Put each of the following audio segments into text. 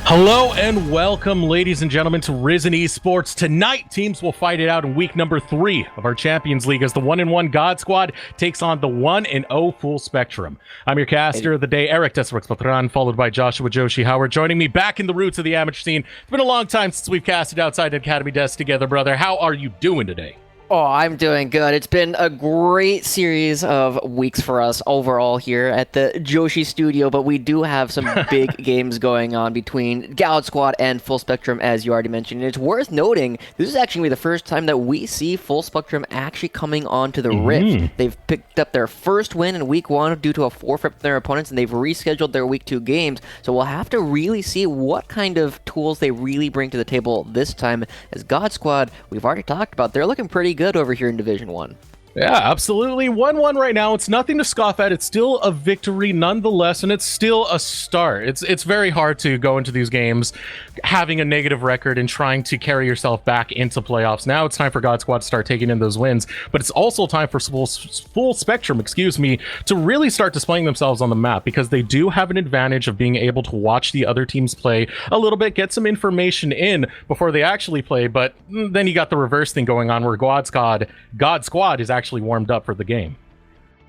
Hello and welcome, ladies and gentlemen, to Risen Esports. Tonight, teams will fight it out in week number 3 of our Champions League as the 1-1 God Squad takes on the 1-0 Full Spectrum. I'm your caster of the day, Eric Desworks Patran, followed by Joshua Joshi Howard, joining me back in the roots of the amateur scene. It's been a long time since we've casted outside an Academy desk together, brother. How are you doing today? Oh, I'm doing good. It's been a great series of weeks for us overall here at the Joshi studio, but we do have some big games going on between God Squad and Full Spectrum, as you already mentioned. And it's worth noting, this is actually the first time that we see Full Spectrum actually coming onto the Rift. They've picked up their first win in week 1 due to a forfeit from their opponents, and they've rescheduled their week 2 games. So we'll have to really see what kind of tools they really bring to the table this time. As God Squad, we've already talked about, they're looking pretty good over here in Division 1. Yeah, absolutely. 1-1 right now. It's nothing to scoff at. It's still a victory nonetheless, and it's still a start. It's very hard to go into these games having a negative record and trying to carry yourself back into playoffs. Now it's time for God Squad to start taking in those wins, but it's also time for Full Spectrum, to really start displaying themselves on the map, because they do have an advantage of being able to watch the other teams play a little bit, get some information in before they actually play. But then you got the reverse thing going on where God Squad is actually warmed up for the game.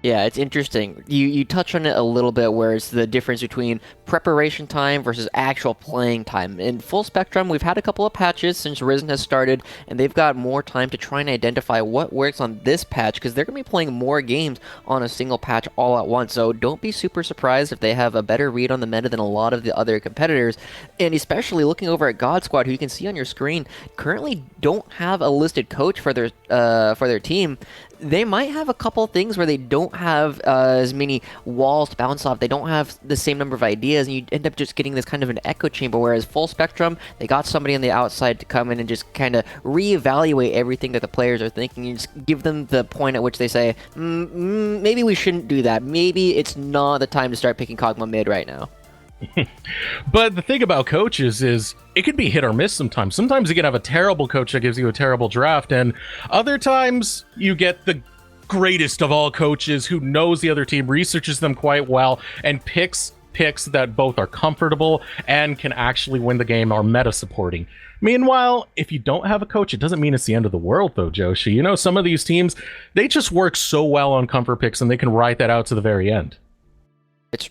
Yeah, it's interesting. You touch on it a little bit, where it's the difference between preparation time versus actual playing time. In Full Spectrum, we've had a couple of patches since Risen has started, and they've got more time to try and identify what works on this patch, because they're going to be playing more games on a single patch all at once. So don't be super surprised if they have a better read on the meta than a lot of the other competitors. And especially looking over at God Squad, who you can see on your screen, currently don't have a listed coach for their team. They might have a couple things where they don't have as many walls to bounce off. They don't have the same number of ideas, and you end up just getting this kind of an echo chamber, whereas Full Spectrum, they got somebody on the outside to come in and just kind of reevaluate everything that the players are thinking, and just give them the point at which they say, maybe we shouldn't do that. Maybe it's not the time to start picking Kog'Maw mid right now. But the thing about coaches is it can be hit or miss sometimes. Sometimes you can have a terrible coach that gives you a terrible draft, and other times you get the greatest of all coaches who knows the other team, researches them quite well, and picks that both are comfortable and can actually win the game, or meta supporting. Meanwhile, if you don't have a coach, it doesn't mean it's the end of the world, though, Joshi. You know, some of these teams, they just work so well on comfort picks, and they can ride that out to the very end.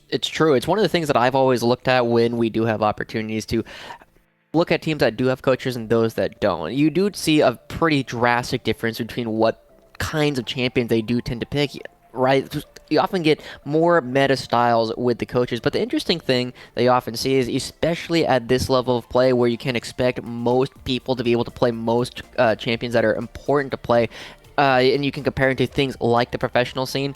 It's true. It's one of the things that I've always looked at when we do have opportunities to look at teams that do have coaches and those that don't. You do see a pretty drastic difference between what kinds of champions they do tend to pick, right? You often get more meta styles with the coaches, but the interesting thing that you often see is, especially at this level of play where you can expect most people to be able to play most champions that are important to play, and you can compare it to things like the professional scene,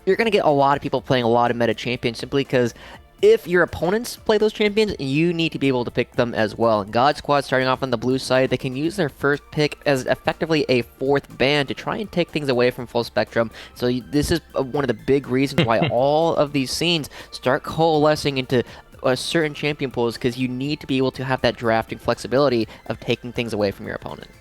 you're going to get a lot of people playing a lot of meta champions simply because if your opponents play those champions, you need to be able to pick them as well. And God Squad, starting off on the blue side, they can use their first pick as effectively a 4th ban to try and take things away from Full Spectrum. So this is one of the big reasons why all of these scenes start coalescing into a certain champion pools, because you need to be able to have that drafting flexibility of taking things away from your opponent.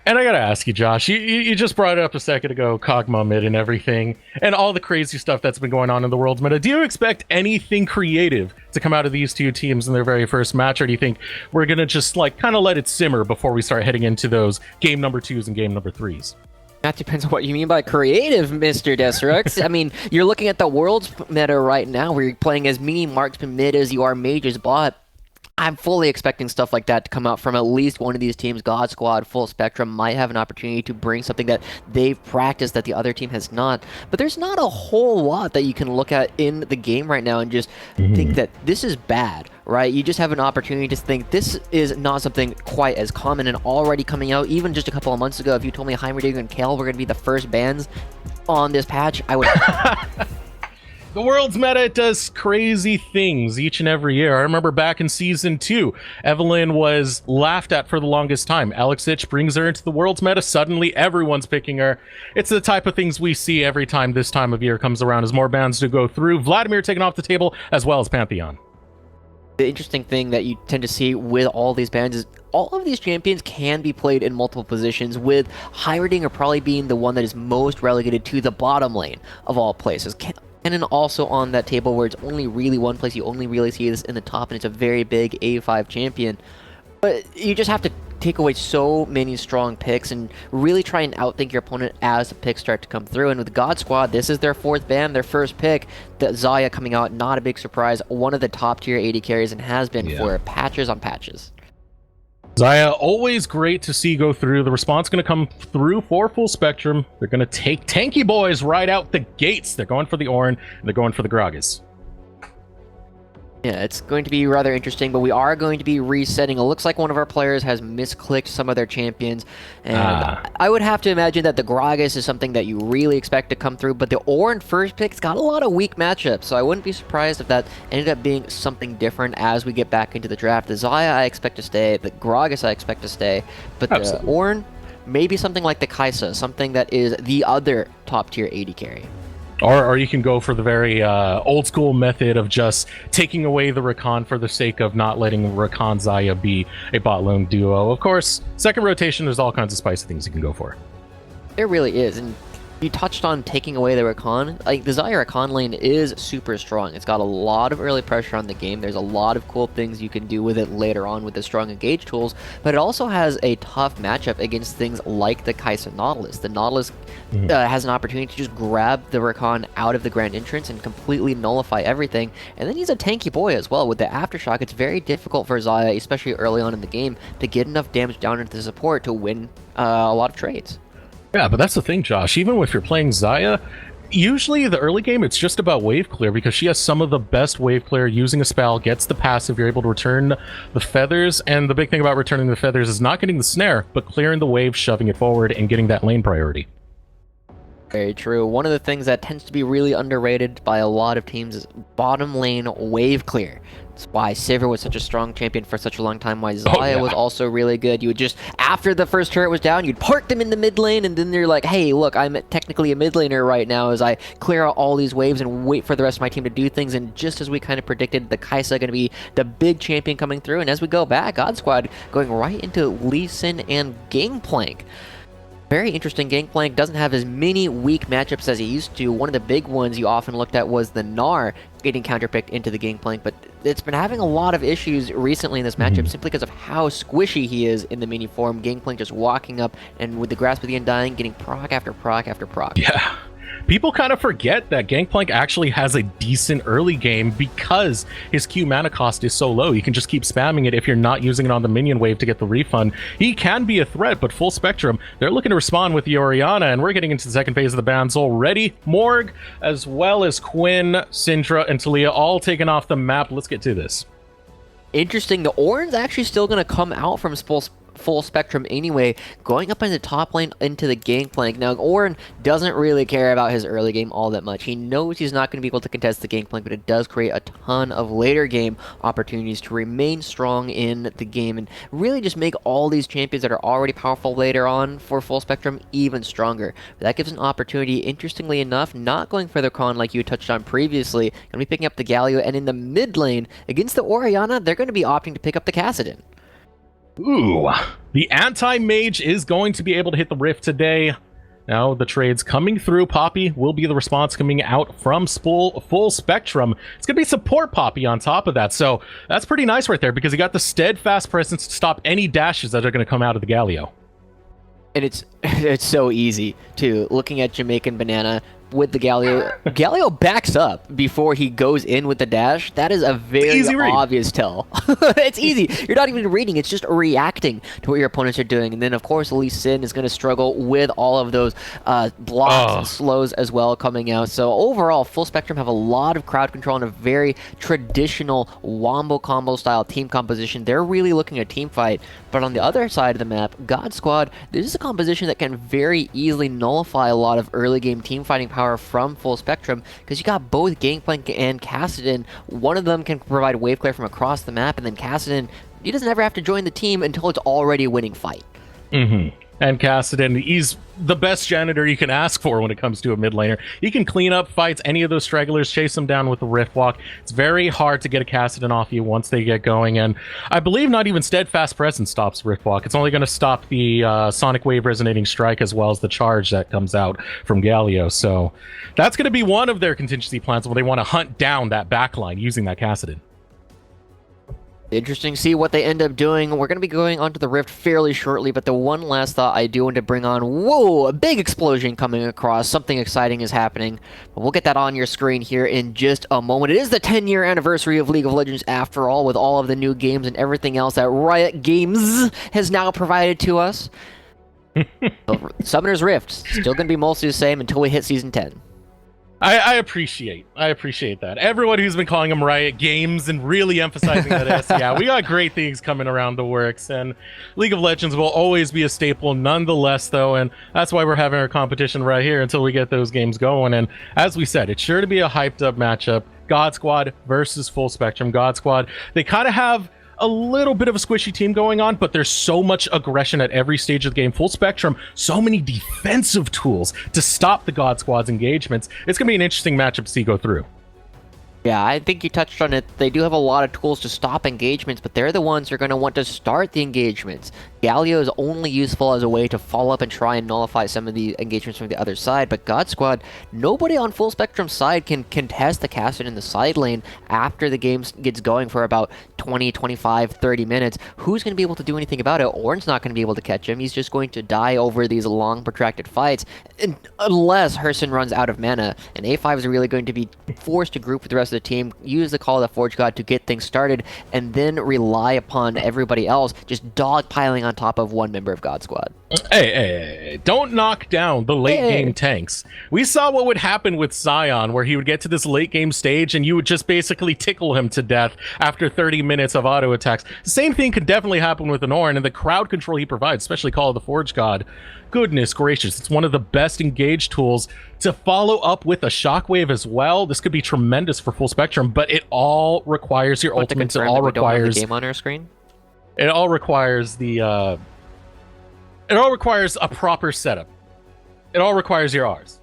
And I gotta ask you, Josh, you just brought it up a second ago, Kog'Maw mid and everything, and all the crazy stuff that's been going on in the world's meta. Do you expect anything creative to come out of these two teams in their very first match, or do you think we're gonna just like kind of let it simmer before we start heading into those game number 2s and game number 3s? That depends on what you mean by creative, Mr. Desrux. I mean, you're looking at the world's meta right now, where you're playing as many marksman mid as you are mages bot. I'm fully expecting stuff like that to come out from at least one of these teams. God Squad, Full Spectrum might have an opportunity to bring something that they've practiced that the other team has not. But there's not a whole lot that you can look at in the game right now and just think that this is bad, right? You just have an opportunity to think this is not something quite as common and already coming out. Even just a couple of months ago, if you told me Heimerdinger and Kale were going to be the first bans on this patch, I would... The world's meta does crazy things each and every year. I remember back in Season 2, Evelynn was laughed at for the longest time. Alex Ich brings her into the world's meta. Suddenly, everyone's picking her. It's the type of things we see every time this time of year comes around as more bans do go through. Vladimir taken off the table, as well as Pantheon. The interesting thing that you tend to see with all these bans is all of these champions can be played in multiple positions, with Heimerdinger probably being the one that is most relegated to the bottom lane of all places. And then also on that table where it's only really one place, you only really see this in the top, and it's a very big A5 champion. But you just have to take away so many strong picks and really try and outthink your opponent as the picks start to come through. And with God Squad, this is their fourth ban, their first pick. The Xayah coming out, not a big surprise. One of the top tier AD carries and has been for patches on patches. Xayah, always great to see go through. The response going to come through for Full Spectrum. They're going to take tanky boys right out the gates. They're going for the Ornn, and they're going for the Gragas. Yeah, it's going to be rather interesting, but we are going to be resetting. It looks like one of our players has misclicked some of their champions, and I would have to imagine that the Gragas is something that you really expect to come through, but the Ornn first pick's got a lot of weak matchups, so I wouldn't be surprised if that ended up being something different as we get back into the draft. The Xayah I expect to stay, the Gragas I expect to stay, but the Ornn, maybe something like the Kai'Sa, something that is the other top-tier AD carry. Or you can go for the very old school method of just taking away the Rakan for the sake of not letting Rakan Xayah be a bot lane duo. Of course, second rotation, there's all kinds of spicy things you can go for. There really is, and you touched on taking away the Rakan. Like, the Xayah Rakan lane is super strong. It's got a lot of early pressure on the game. There's a lot of cool things you can do with it later on with the strong engage tools, but it also has a tough matchup against things like the Kai'Sa Nautilus. The Nautilus has an opportunity to just grab the Rakan out of the grand entrance and completely nullify everything, and then he's a tanky boy as well. With the Aftershock, it's very difficult for Xayah, especially early on in the game, to get enough damage down into the support to win a lot of trades. Yeah, but that's the thing, Josh. Even if you're playing Xayah, usually the early game, it's just about wave clear because she has some of the best wave clear. Using a spell, gets the passive, you're able to return the feathers, and the big thing about returning the feathers is not getting the snare, but clearing the wave, shoving it forward, and getting that lane priority. Very true. One of the things that tends to be really underrated by a lot of teams is bottom lane wave clear. That's why Sivir was such a strong champion for such a long time, why Xayah was also really good. You would just, after the first turret was down, you'd park them in the mid lane, and then you're like, hey, look, I'm technically a mid laner right now as I clear out all these waves and wait for the rest of my team to do things. And just as we kind of predicted, the Kai'Sa going to be the big champion coming through. And as we go back, God Squad going right into Lee Sin and Gangplank. Very interesting. Gangplank doesn't have as many weak matchups as he used to. One of the big ones you often looked at was the Gnar getting counterpicked into the Gangplank, but it's been having a lot of issues recently in this matchup simply because of how squishy he is in the mini form. Gangplank just walking up and with the Grasp of the Undying getting proc after proc after proc. Yeah. People kind of forget that Gangplank actually has a decent early game because his Q mana cost is so low. You can just keep spamming it if you're not using it on the minion wave to get the refund. He can be a threat, but Full Spectrum, they're looking to respond with the Orianna, and we're getting into the second phase of the bans already. Morg, as well as Quinn, Syndra, and Taliyah all taken off the map. Let's get to this. Interesting. The Ornn's actually still going to come out from Full Spectrum anyway, going up in the top lane into the Gangplank. Now, Ornn doesn't really care about his early game all that much. He knows he's not going to be able to contest the Gangplank, but it does create a ton of later game opportunities to remain strong in the game and really just make all these champions that are already powerful later on for Full Spectrum even stronger. But that gives an opportunity, interestingly enough, not going for the Khan like you touched on previously, going to be picking up the Galio, and in the mid lane, against the Orianna, they're going to be opting to pick up the Kassadin. Ooh, the anti-mage is going to be able to hit the rift today. Now the trade's coming through. Poppy will be the response coming out from Full Spectrum. It's going to be support Poppy on top of that. So that's pretty nice right there because he got the steadfast presence to stop any dashes that are going to come out of the Galio. And it's so easy, too. Looking at Jamaican Banana with the Galio. Galio backs up before he goes in with the dash. That is a very obvious tell. It's easy. You're not even reading. It's just reacting to what your opponents are doing. And then, of course, Lee Sin is going to struggle with all of those blocks and slows as well coming out. So overall, Full Spectrum have a lot of crowd control and a very traditional wombo combo style team composition. They're really looking at team fight. But on the other side of the map, God Squad, this is a composition that can very easily nullify a lot of early game team fighting power from Full Spectrum because you got both Gangplank and Kassadin. One of them can provide wave clear from across the map, and then Kassadin, he doesn't ever have to join the team until it's already a winning fight. And Kassadin, he's the best janitor you can ask for when it comes to a mid laner. He can clean up fights, any of those stragglers, chase them down with the Rift Walk. It's very hard to get a Kassadin off you once they get going, and I believe not even Steadfast Presence stops Rift Walk. It's only going to stop the Sonic Wave Resonating Strike as well as the charge that comes out from Galio. So that's going to be one of their contingency plans when they want to hunt down that backline using that Kassadin. Interesting to see what they end up doing. We're going to be going onto the Rift fairly shortly, but the one last thought I do want to bring on, whoa, a big explosion coming across. Something exciting is happening. But we'll get that on your screen here in just a moment. It is the 10-year anniversary of League of Legends after all, with all of the new games and everything else that Riot Games has now provided to us. So, Summoner's Rift, still going to be mostly the same until we hit Season 10. I appreciate that. Everyone who's been calling them Riot Games and really emphasizing that S, yeah, we got great things coming around the works, and League of Legends will always be a staple nonetheless, though, and that's why we're having our competition right here until we get those games going. And as we said, it's sure to be a hyped up matchup. God Squad versus Full Spectrum. God Squad, they kind of have a little bit of a squishy team going on, but there's so much aggression at every stage of the game. Full Spectrum, so many defensive tools to stop the God Squad's engagements. It's going to be an interesting matchup to see go through. Yeah, I think you touched on it. They do have a lot of tools to stop engagements, but they're the ones who are going to want to start the engagements. Galio is only useful as a way to follow up and try and nullify some of the engagements from the other side, but God Squad, nobody on Full Spectrum's side can contest the Kassadin in the side lane after the game gets going for about 20, 25, 30 minutes. Who's going to be able to do anything about it? Ornn's not going to be able to catch him. He's just going to die over these long, protracted fights, unless Herson runs out of mana, and A5 is really going to be forced to group with the rest of the team, use the Call of the Forge God to get things started, and then rely upon everybody else just dogpiling on top of one member of God Squad. Hey, don't knock down the late game tanks. We saw what would happen with Sion, where he would get to this late game stage and you would just basically tickle him to death after 30 minutes of auto attacks. The same thing could definitely happen with an Ornn, and the crowd control he provides, especially Call of the Forge God. Goodness gracious, it's one of the best engage tools to follow up with a shockwave as well. This could be tremendous for Full Spectrum, but it all requires your ultimates. It all requires the game on our screen. It all requires the it all requires a proper setup. It all requires your R's.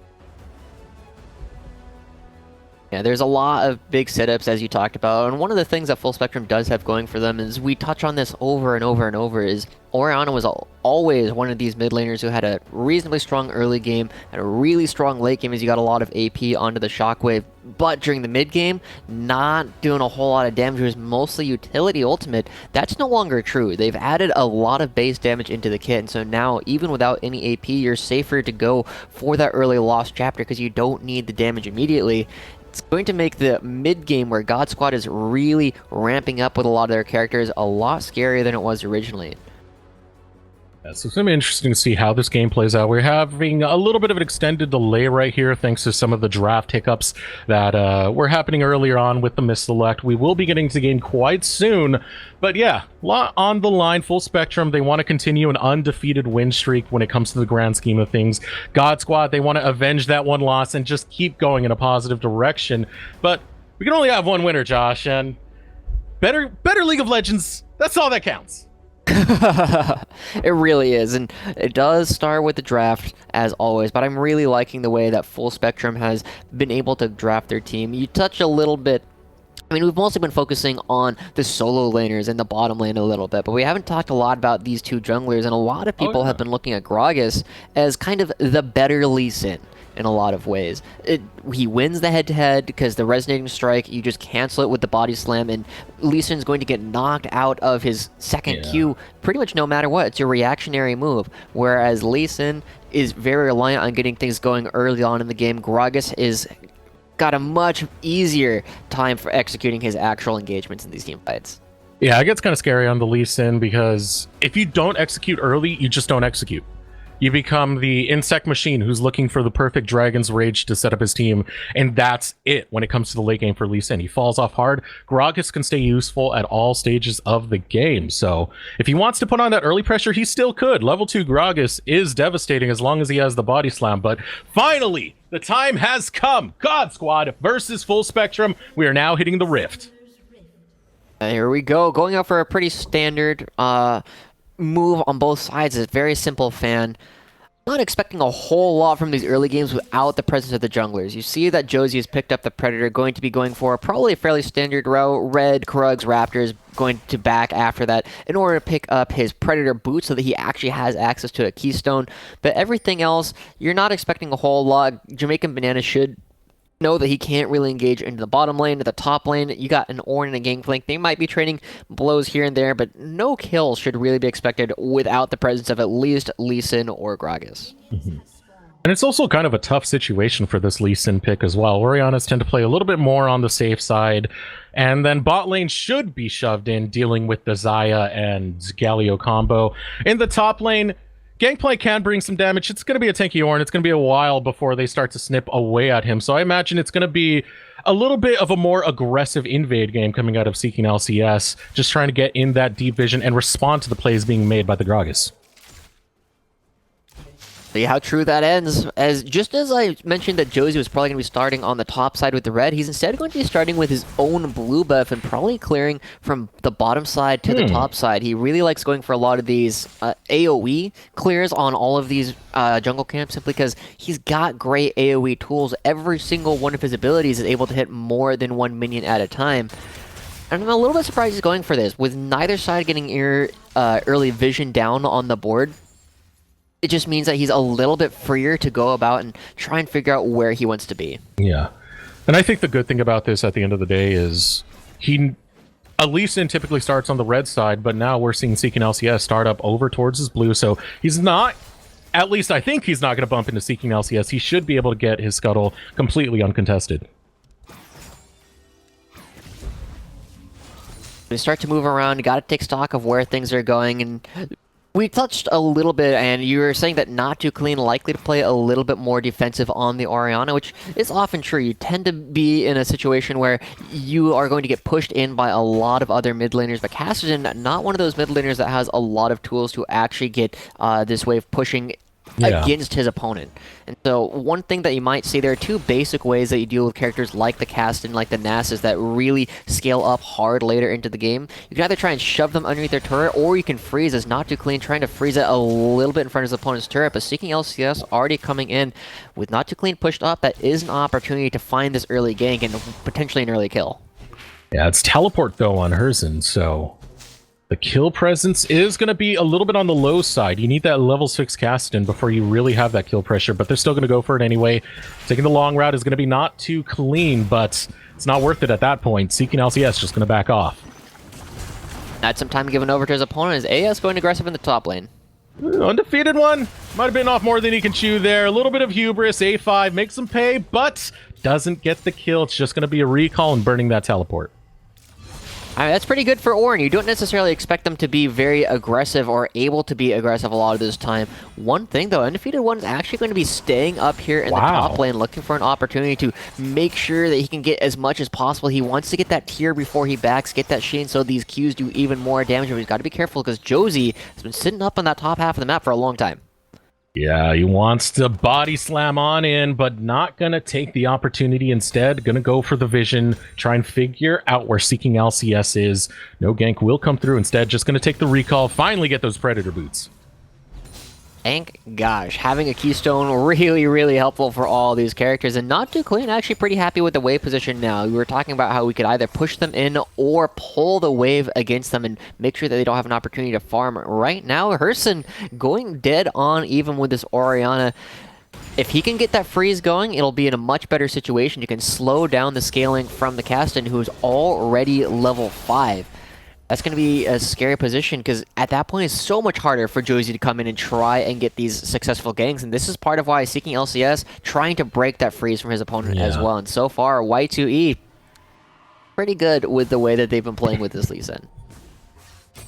Yeah, there's a lot of big setups, as you talked about, and one of the things that Full Spectrum does have going for them is, we touch on this over and over and over, is Orianna was always one of these mid laners who had a reasonably strong early game and a really strong late game as you got a lot of AP onto the Shockwave, but during the mid game, not doing a whole lot of damage. It was mostly utility ultimate. That's no longer true. They've added a lot of base damage into the kit, and so now, even without any AP, you're safer to go for that early lost chapter because you don't need the damage immediately. It's going to make the mid-game, where God Squad is really ramping up with a lot of their characters, a lot scarier than it was originally. Yeah, so it's going to be interesting to see how this game plays out. We're having a little bit of an extended delay right here thanks to some of the draft hiccups that were happening earlier on with the misselect. We will be getting to the game quite soon. But yeah, lot on the line. Full Spectrum, they want to continue an undefeated win streak when it comes to the grand scheme of things. God Squad, they want to avenge that one loss and just keep going in a positive direction. But we can only have one winner, Josh, and better League of Legends, that's all that counts. It really is, and it does start with the draft as always, but I'm really liking the way that Full Spectrum has been able to draft their team. You touch a little bit, I mean, we've mostly been focusing on the solo laners and the bottom lane a little bit, but we haven't talked a lot about these two junglers, and a lot of people have been looking at Gragas as kind of the better Lee Sin in a lot of ways. He wins the head-to-head because the Resonating Strike, you just cancel it with the Body Slam, and Lee Sin's going to get knocked out of his second Q pretty much no matter what. It's your reactionary move, whereas Lee Sin is very reliant on getting things going early on in the game. Gragas is got a much easier time for executing his actual engagements in these team fights. Yeah, it gets kind of scary on the Lee Sin because if you don't execute early, you just don't execute. You become the insect machine who's looking for the perfect Dragon's Rage to set up his team, and that's it when it comes to the late game for Lee Sin. He falls off hard. Gragas can stay useful at all stages of the game, so if he wants to put on that early pressure, he still could. Level 2 Gragas is devastating as long as he has the Body Slam, but finally, the time has come. God Squad versus Full Spectrum. We are now hitting the Rift. Here we go, going out for a pretty standard move on both sides is very simple, fan. Not expecting a whole lot from these early games without the presence of the junglers. You see that Josie has picked up the Predator, going to be going for probably a fairly standard route. Red, Krugs, Raptors going to back after that in order to pick up his Predator boot so that he actually has access to a Keystone. But everything else, you're not expecting a whole lot. Jamaican Banana should know that he can't really engage into the bottom lane. To the top lane, you got an Ornn and a Gangplank. They might be trading blows here and there, but no kills should really be expected without the presence of at least Lee Sin or Gragas. And it's also kind of a tough situation for this Lee Sin pick as well. Oriannas tend to play a little bit more on the safe side, and then bot lane should be shoved in, dealing with the Xayah and Galio combo. In the top lane, Gangplank can bring some damage. It's going to be a tanky Ornn. It's going to be a while before they start to snip away at him. So I imagine it's going to be a little bit of a more aggressive invade game coming out of Seeking LCS, just trying to get in that deep vision and respond to the plays being made by the Gragas. See how true that ends. Just as I mentioned that Josie was probably going to be starting on the top side with the red, he's instead going to be starting with his own blue buff and probably clearing from the bottom side to the top side. He really likes going for a lot of these AoE clears on all of these jungle camps simply because he's got great AoE tools. Every single one of his abilities is able to hit more than one minion at a time. And I'm a little bit surprised he's going for this. With neither side getting early vision down on the board, it just means that he's a little bit freer to go about and try and figure out where he wants to be. Yeah. And I think the good thing about this at the end of the day is Lee Sin typically starts on the red side, but now we're seeing Seeking LCS start up over towards his blue, so he's not, at least I think he's not going to bump into Seeking LCS. He should be able to get his scuttle completely uncontested. We start to move around, you got to take stock of where things are going, and we touched a little bit, and you were saying that Not Too Clean likely to play a little bit more defensive on the Orianna, which is often true. You tend to be in a situation where you are going to get pushed in by a lot of other mid laners, but Cassidy, not one of those mid laners that has a lot of tools to actually get this wave pushing against his opponent. And so one thing that you might see, there are two basic ways that you deal with characters like the Cast and like the Nasus that really scale up hard later into the game. You can either try and shove them underneath their turret, or you can freeze as Not Too Clean, trying to freeze it a little bit in front of his opponent's turret. But Seeking LCS already coming in with Not Too Clean pushed up, that is an opportunity to find this early gank and potentially an early kill. Yeah, it's teleport though on Herzen, so the kill presence is going to be a little bit on the low side. You need that level 6 cast in before you really have that kill pressure, but they're still going to go for it anyway. Taking the long route is going to be Not Too Clean, but it's not worth it at that point. Seeking LCS just going to back off. Had some time given over to his opponent. Is AS going aggressive in the top lane? Undefeated one. Might have been off more than he can chew there. A little bit of hubris. A5 makes him pay, but doesn't get the kill. It's just going to be a recall and burning that teleport. I mean, that's pretty good for Ornn. You don't necessarily expect them to be very aggressive or able to be aggressive a lot of this time. One thing, though, Undefeated One is actually going to be staying up here in the top lane, looking for an opportunity to make sure that he can get as much as possible. He wants to get that tier before he backs, get that Shane so these Qs do even more damage, but he's got to be careful because Josie has been sitting up on that top half of the map for a long time. Yeah, he wants to body slam on in, but not gonna take the opportunity. Instead, gonna go for the vision, try and figure out where Seeking LCS is. No gank will come through. Instead, just gonna take the recall, finally get those Predator boots. Thank gosh, having a Keystone really, really helpful for all these characters, and Not Too Clean actually pretty happy with the wave position now. We were talking about how we could either push them in or pull the wave against them and make sure that they don't have an opportunity to farm. Right now, Herzen going dead on even with this Orianna. If he can get that freeze going, it'll be in a much better situation. You can slow down the scaling from the Caston, who's already level 5. That's going to be a scary position because at that point it's so much harder for Josie to come in and try and get these successful ganks, and this is part of why Seeking LCS trying to break that freeze from his opponent as well. And so far, Y2E pretty good with the way that they've been playing with this Lee Sin.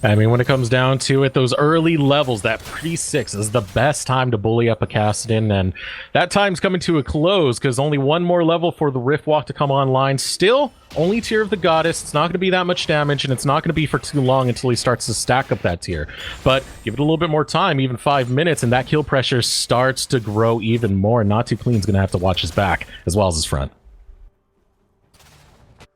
I mean, when it comes down to it, those early levels, that pre-6 is the best time to bully up a Kassadin, and that time's coming to a close because only one more level for the Rift Walk to come online. Still, only tier of the Goddess. It's not going to be that much damage, and it's not going to be for too long until he starts to stack up that tier. But give it a little bit more time, even 5 minutes, and that kill pressure starts to grow even more. Not Too Clean's going to have to watch his back as well as his front.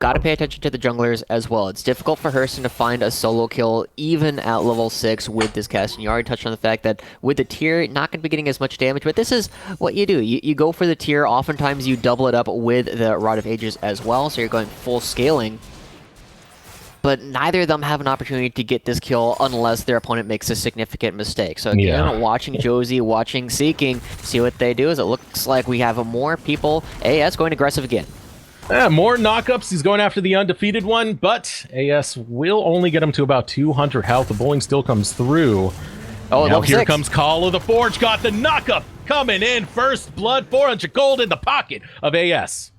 Gotta pay attention to the junglers as well. It's difficult for Hurston to find a solo kill even at level 6 with this cast. And you already touched on the fact that with the tier, not going to be getting as much damage, but this is what you do. You go for the tier. Oftentimes you double it up with the Rod of Ages as well, so you're going full scaling. But neither of them have an opportunity to get this kill unless their opponent makes a significant mistake. So again, watching Josie, watching Seeking, see what they do is it looks like we have more people. AS going aggressive again. Yeah, more knockups. He's going after the undefeated one, but AS will only get him to about 200 health. The bowling still comes through. Oh, now here comes Call of the Forge. Got the knockup coming in. First blood, 400 gold in the pocket of AS.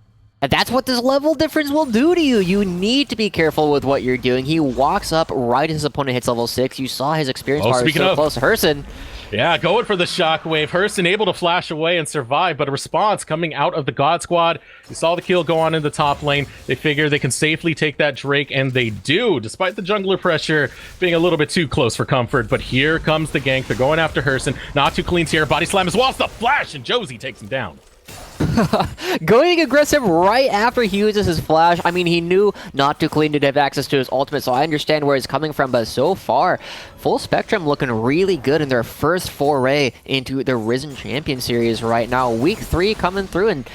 And that's what this level difference will do to you. You need to be careful with what you're doing. He walks up right as his opponent hits level 6. You saw his experience bar is so close to Hurston. Yeah, going for the shockwave. Hurston able to flash away and survive, but a response coming out of the God Squad. You saw the kill go on in the top lane. They figure they can safely take that Drake, and they do, despite the jungler pressure being a little bit too close for comfort. But here comes the gank. They're going after Hurston. Not too clean here. Body slam as well as the flash, and Josie takes him down. Going aggressive right after he uses his flash. I mean, he knew Not Too Clean did have access to his ultimate, so I understand where he's coming from, but so far, Full Spectrum looking really good in their first foray into the Risen Champion Series right now. Week 3 coming through, and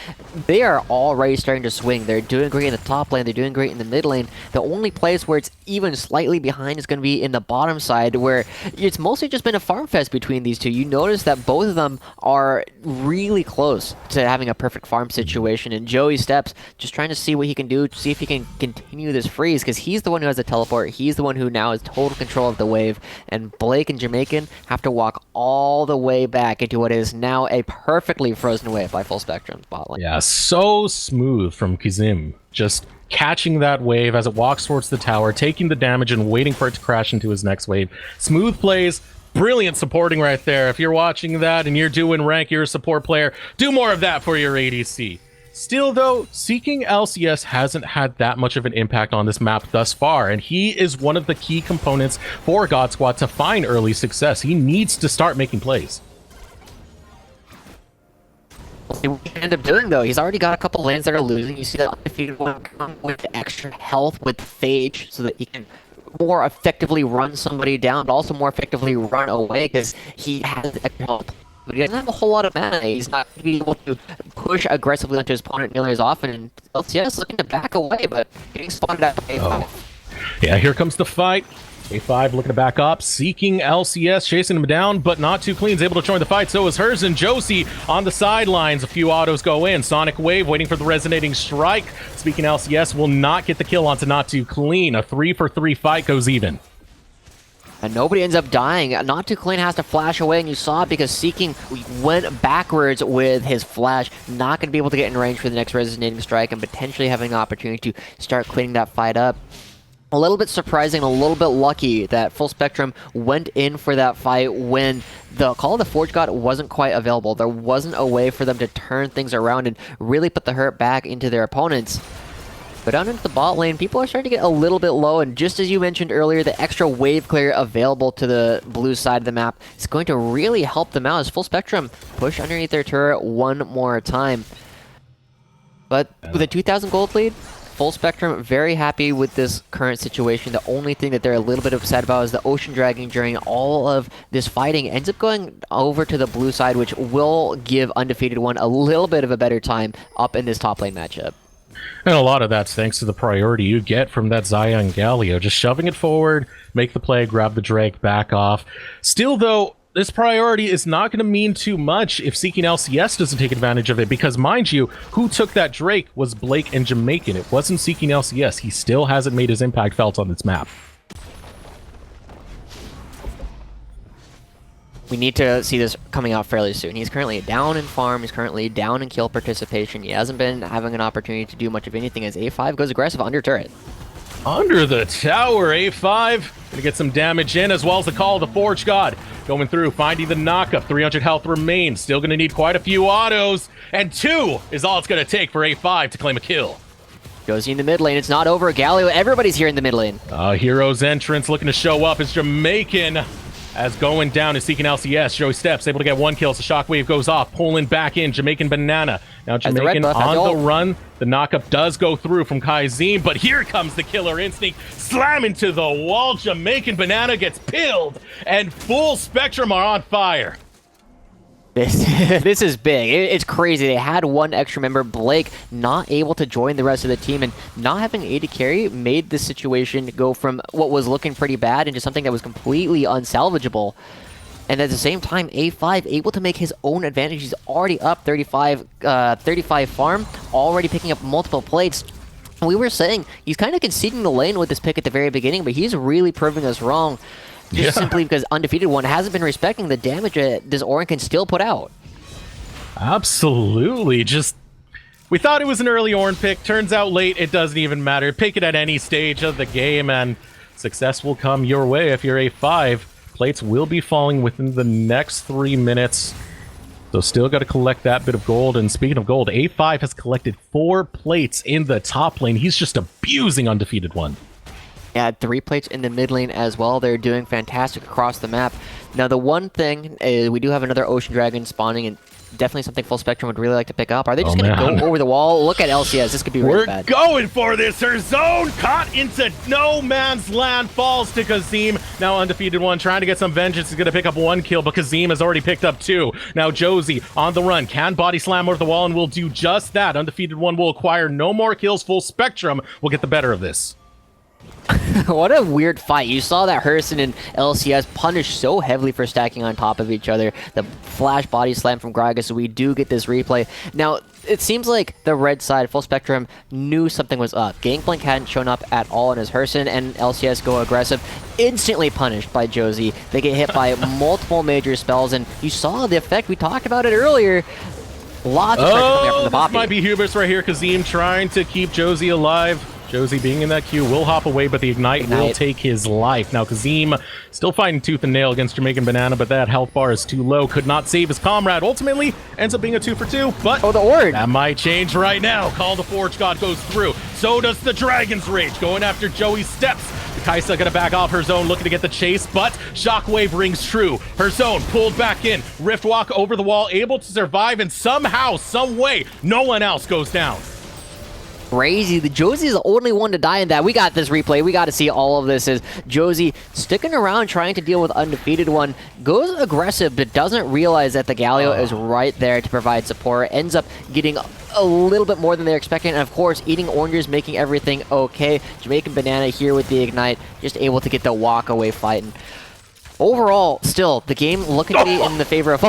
they are already starting to swing. They're doing great in the top lane, they're doing great in the mid lane. The only place where it's even slightly behind is going to be in the bottom side, where it's mostly just been a farm fest between these two. You notice that both of them are really close to having a perfect farm situation, and Joey Steps just trying to see what he can do, see if he can continue this freeze, because he's the one who has the teleport, he's the one who now has total control of the wave, and Blake and Jamaican have to walk all the way back into what is now a perfectly frozen wave by Full Spectrum bot lane. Yeah, so smooth from Kizim, just catching that wave as it walks towards the tower, taking the damage and waiting for it to crash into his next wave. Smooth plays. Brilliant supporting right there. If you're watching that and you're doing rank, you're a support player, do more of that for your ADC. Still though, Seeking LCS hasn't had that much of an impact on this map thus far, and he is one of the key components for God Squad to find early success. He needs to start making plays. We'll see what he can end up doing, though. He's already got a couple lanes that are losing. You see that undefeated one come with extra health with Phage so that he can more effectively run somebody down, but also more effectively run away because he has extra health. But he doesn't have a whole lot of mana. He's not going to be able to push aggressively onto his opponent nearly as often. And LCS looking to back away, but getting spotted out by A5. Yeah, here comes the fight. A5 looking to back up, Seeking LCS, chasing him down, but Not Too Clean is able to join the fight. So is hers, and Josie on the sidelines. A few autos go in. Sonic Wave waiting for the resonating strike. Speaking LCS will not get the kill onto Not Too Clean. A 3-for-3 fight goes even. And nobody ends up dying. Not Too Clean has to flash away, and you saw it because Seeking went backwards with his flash. Not going to be able to get in range for the next resonating strike and potentially having an opportunity to start cleaning that fight up. A little bit surprising, a little bit lucky that Full Spectrum went in for that fight when the Call of the Forge God wasn't quite available. There wasn't a way for them to turn things around and really put the hurt back into their opponents. But down into the bot lane, people are starting to get a little bit low, and just as you mentioned earlier, the extra wave clear available to the blue side of the map is going to really help them out as Full Spectrum push underneath their turret one more time. But with a 2,000 gold lead, Full Spectrum very happy with this current situation. The only thing that they're a little bit upset about is the Ocean Dragon during all of this fighting ends up going over to the blue side, which will give Undefeated One a little bit of a better time up in this top lane matchup. And a lot of that's thanks to the priority you get from that Xayah and Galio. Just shoving it forward, make the play, grab the Drake, back off. Still, though, this priority is not going to mean too much if Seeking LCS doesn't take advantage of it, because, mind you, who took that Drake was Blake and Jamaican. It wasn't Seeking LCS. He still hasn't made his impact felt on this map. We need to see this coming out fairly soon. He's currently down in farm, he's currently down in kill participation. He hasn't been having an opportunity to do much of anything as A5 goes aggressive under turret. Under the tower, A5 gonna get some damage in, as well as the Call of the Forge God going through, finding the knockup. 300 health remains. Still gonna need quite a few autos, and 2 is all it's gonna take for A5 to claim a kill. Josie in the mid lane. It's not over. Galio, everybody's here in the mid lane. Hero's entrance looking to show up is Jamaican. As going down is Seeking LCS. Joey Steps able to get 1 kill. So Shockwave goes off. Pulling back in. Jamaican Banana. Now Jamaican on the run. The knockup does go through from Kai'Zim, but here comes the Killer Instinct. Slam into the wall. Jamaican Banana gets pilled. And Full Spectrum are on fire. This is big. It's crazy. They had one extra member, Blake, not able to join the rest of the team, and not having AD carry made this situation go from what was looking pretty bad into something that was completely unsalvageable. And at the same time, A5 able to make his own advantage. He's already up 35 farm, already picking up multiple plates. We were saying he's kind of conceding the lane with this pick at the very beginning, but he's really proving us wrong. Just simply because Undefeated One hasn't been respecting the damage that this Orin can still put out. Absolutely. We thought it was an early Orin pick. Turns out late, it doesn't even matter. Pick it at any stage of the game, and success will come your way if you're A5. Plates will be falling within the next 3 minutes. So still got to collect that bit of gold. And speaking of gold, A5 has collected 4 plates in the top lane. He's just abusing Undefeated One. Yeah, 3 plates in the mid lane as well. They're doing fantastic across the map. Now, the one thing is we do have another Ocean Dragon spawning, and definitely something Full Spectrum would really like to pick up. Are they just going to go over the wall? Look at LCS. This could be really bad. We're going for this. Her zone caught into no man's land. Falls to Kazim. Now Undefeated One trying to get some vengeance. He's going to pick up 1 kill, but Kazim has already picked up 2. Now Josie on the run. Can body slam over the wall and will do just that. Undefeated One will acquire no more kills. Full Spectrum will get the better of this. What a weird fight. You saw that Hurston and LCS punished so heavily for stacking on top of each other. The flash body slam from Gragas, so we do get this replay. Now, it seems like the red side, Full Spectrum, knew something was up. Gangplank hadn't shown up at all in his Hurston, and LCS go aggressive. Instantly punished by Josie. They get hit by multiple major spells, and you saw the effect. We talked about it earlier. Lots of pressure coming up from the Poppy. This might be hubris right here. Kazim trying to keep Josie alive. Josie being in that queue will hop away, but the Ignite will take his life. Now, Kazim still fighting tooth and nail against Jamaican Banana, but that health bar is too low. Could not save his comrade. Ultimately, ends up being a 2 for 2, but the Ord. That might change right now. Call the Forge God goes through. So does the Dragon's Rage. Going after Joey Steps. Kaisa gonna back off her zone, looking to get the chase, but Shockwave rings true. Her zone pulled back in. Riftwalk over the wall, able to survive, and somehow, some way, no one else goes down. Crazy. The Josie is the only one to die in that. We got this replay. We got to see all of this. As Josie sticking around trying to deal with Undefeated One, goes aggressive but doesn't realize that the Galio is right there to provide support. Ends up getting a little bit more than they're expecting, and of course eating oranges, making everything okay. Jamaican Banana here with the Ignite, just able to get the walk away fighting. Overall, still, the game looking to be in the favor of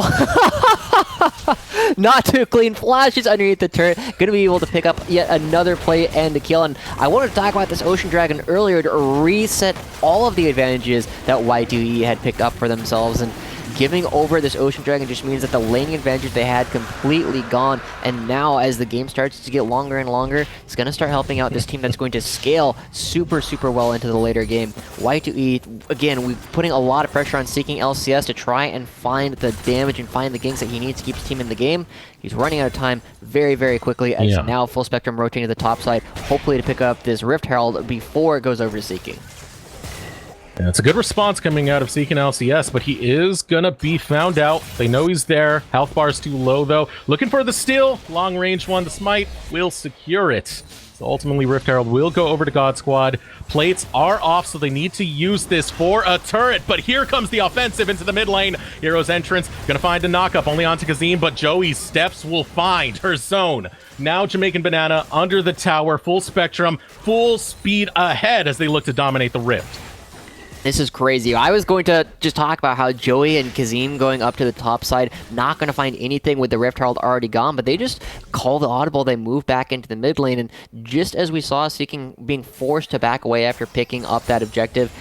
not too clean. Flashes underneath the turret. Going to be able to pick up yet another play and the kill. And I wanted to talk about this Ocean Dragon earlier to reset all of the advantages that Y2E had picked up for themselves. And giving over this Ocean Dragon just means that the laning advantage they had completely gone. And now, as the game starts to get longer and longer, it's going to start helping out this team that's going to scale super, super well into the later game. Y2E, again, we're putting a lot of pressure on Seeking LCS to try and find the damage and find the ganks that he needs to keep his team in the game. He's running out of time very, very quickly, as now Full Spectrum rotating to the top side, hopefully to pick up this Rift Herald before it goes over to Seeking. Yeah, it's a good response coming out of Seeking LCS, but he is gonna be found out. They know he's there. Health bar is too low, though. Looking for the steal. Long range one. The smite will secure it. So ultimately, Rift Herald will go over to God Squad. Plates are off, so they need to use this for a turret. But here comes the offensive into the mid lane. Hero's entrance. Gonna find a knockup only onto Kazim, but Joey Steps will find her zone. Now Jamaican Banana under the tower. Full Spectrum, full speed ahead as they look to dominate the Rift. This is crazy. I was going to just talk about how Joey and Kazim going up to the top side, not going to find anything with the Rift Herald already gone, but they just call the audible. They move back into the mid lane, and just as we saw Seeking being forced to back away after picking up that objective,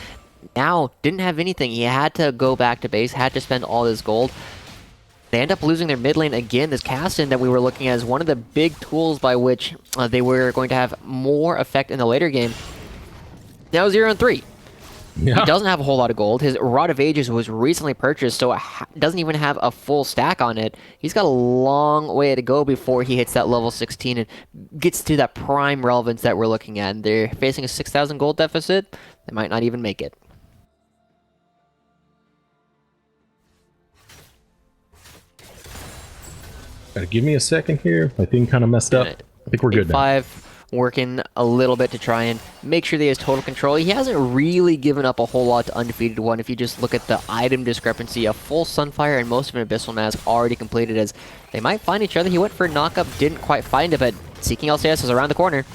now didn't have anything. He had to go back to base, had to spend all his gold. They end up losing their mid lane again. This Caston that we were looking at as one of the big tools by which they were going to have more effect in the later game. Now 0-3. Yeah. He doesn't have a whole lot of gold. His Rod of Ages was recently purchased, so it doesn't even have a full stack on it. He's got a long way to go before he hits that level 16 and gets to that prime relevance that we're looking at. And they're facing a 6,000 gold deficit. They might not even make it. Gotta give me a second here. My thing kind of messed up. I think we're good now. 5 working a little bit to try and make sure that he has total control. He hasn't really given up a whole lot to Undefeated 1. If you just look at the item discrepancy, a full Sunfire and most of an Abyssal Mask already completed, as they might find each other. He went for a knockup, didn't quite find it, but Seeking LCS is around the corner.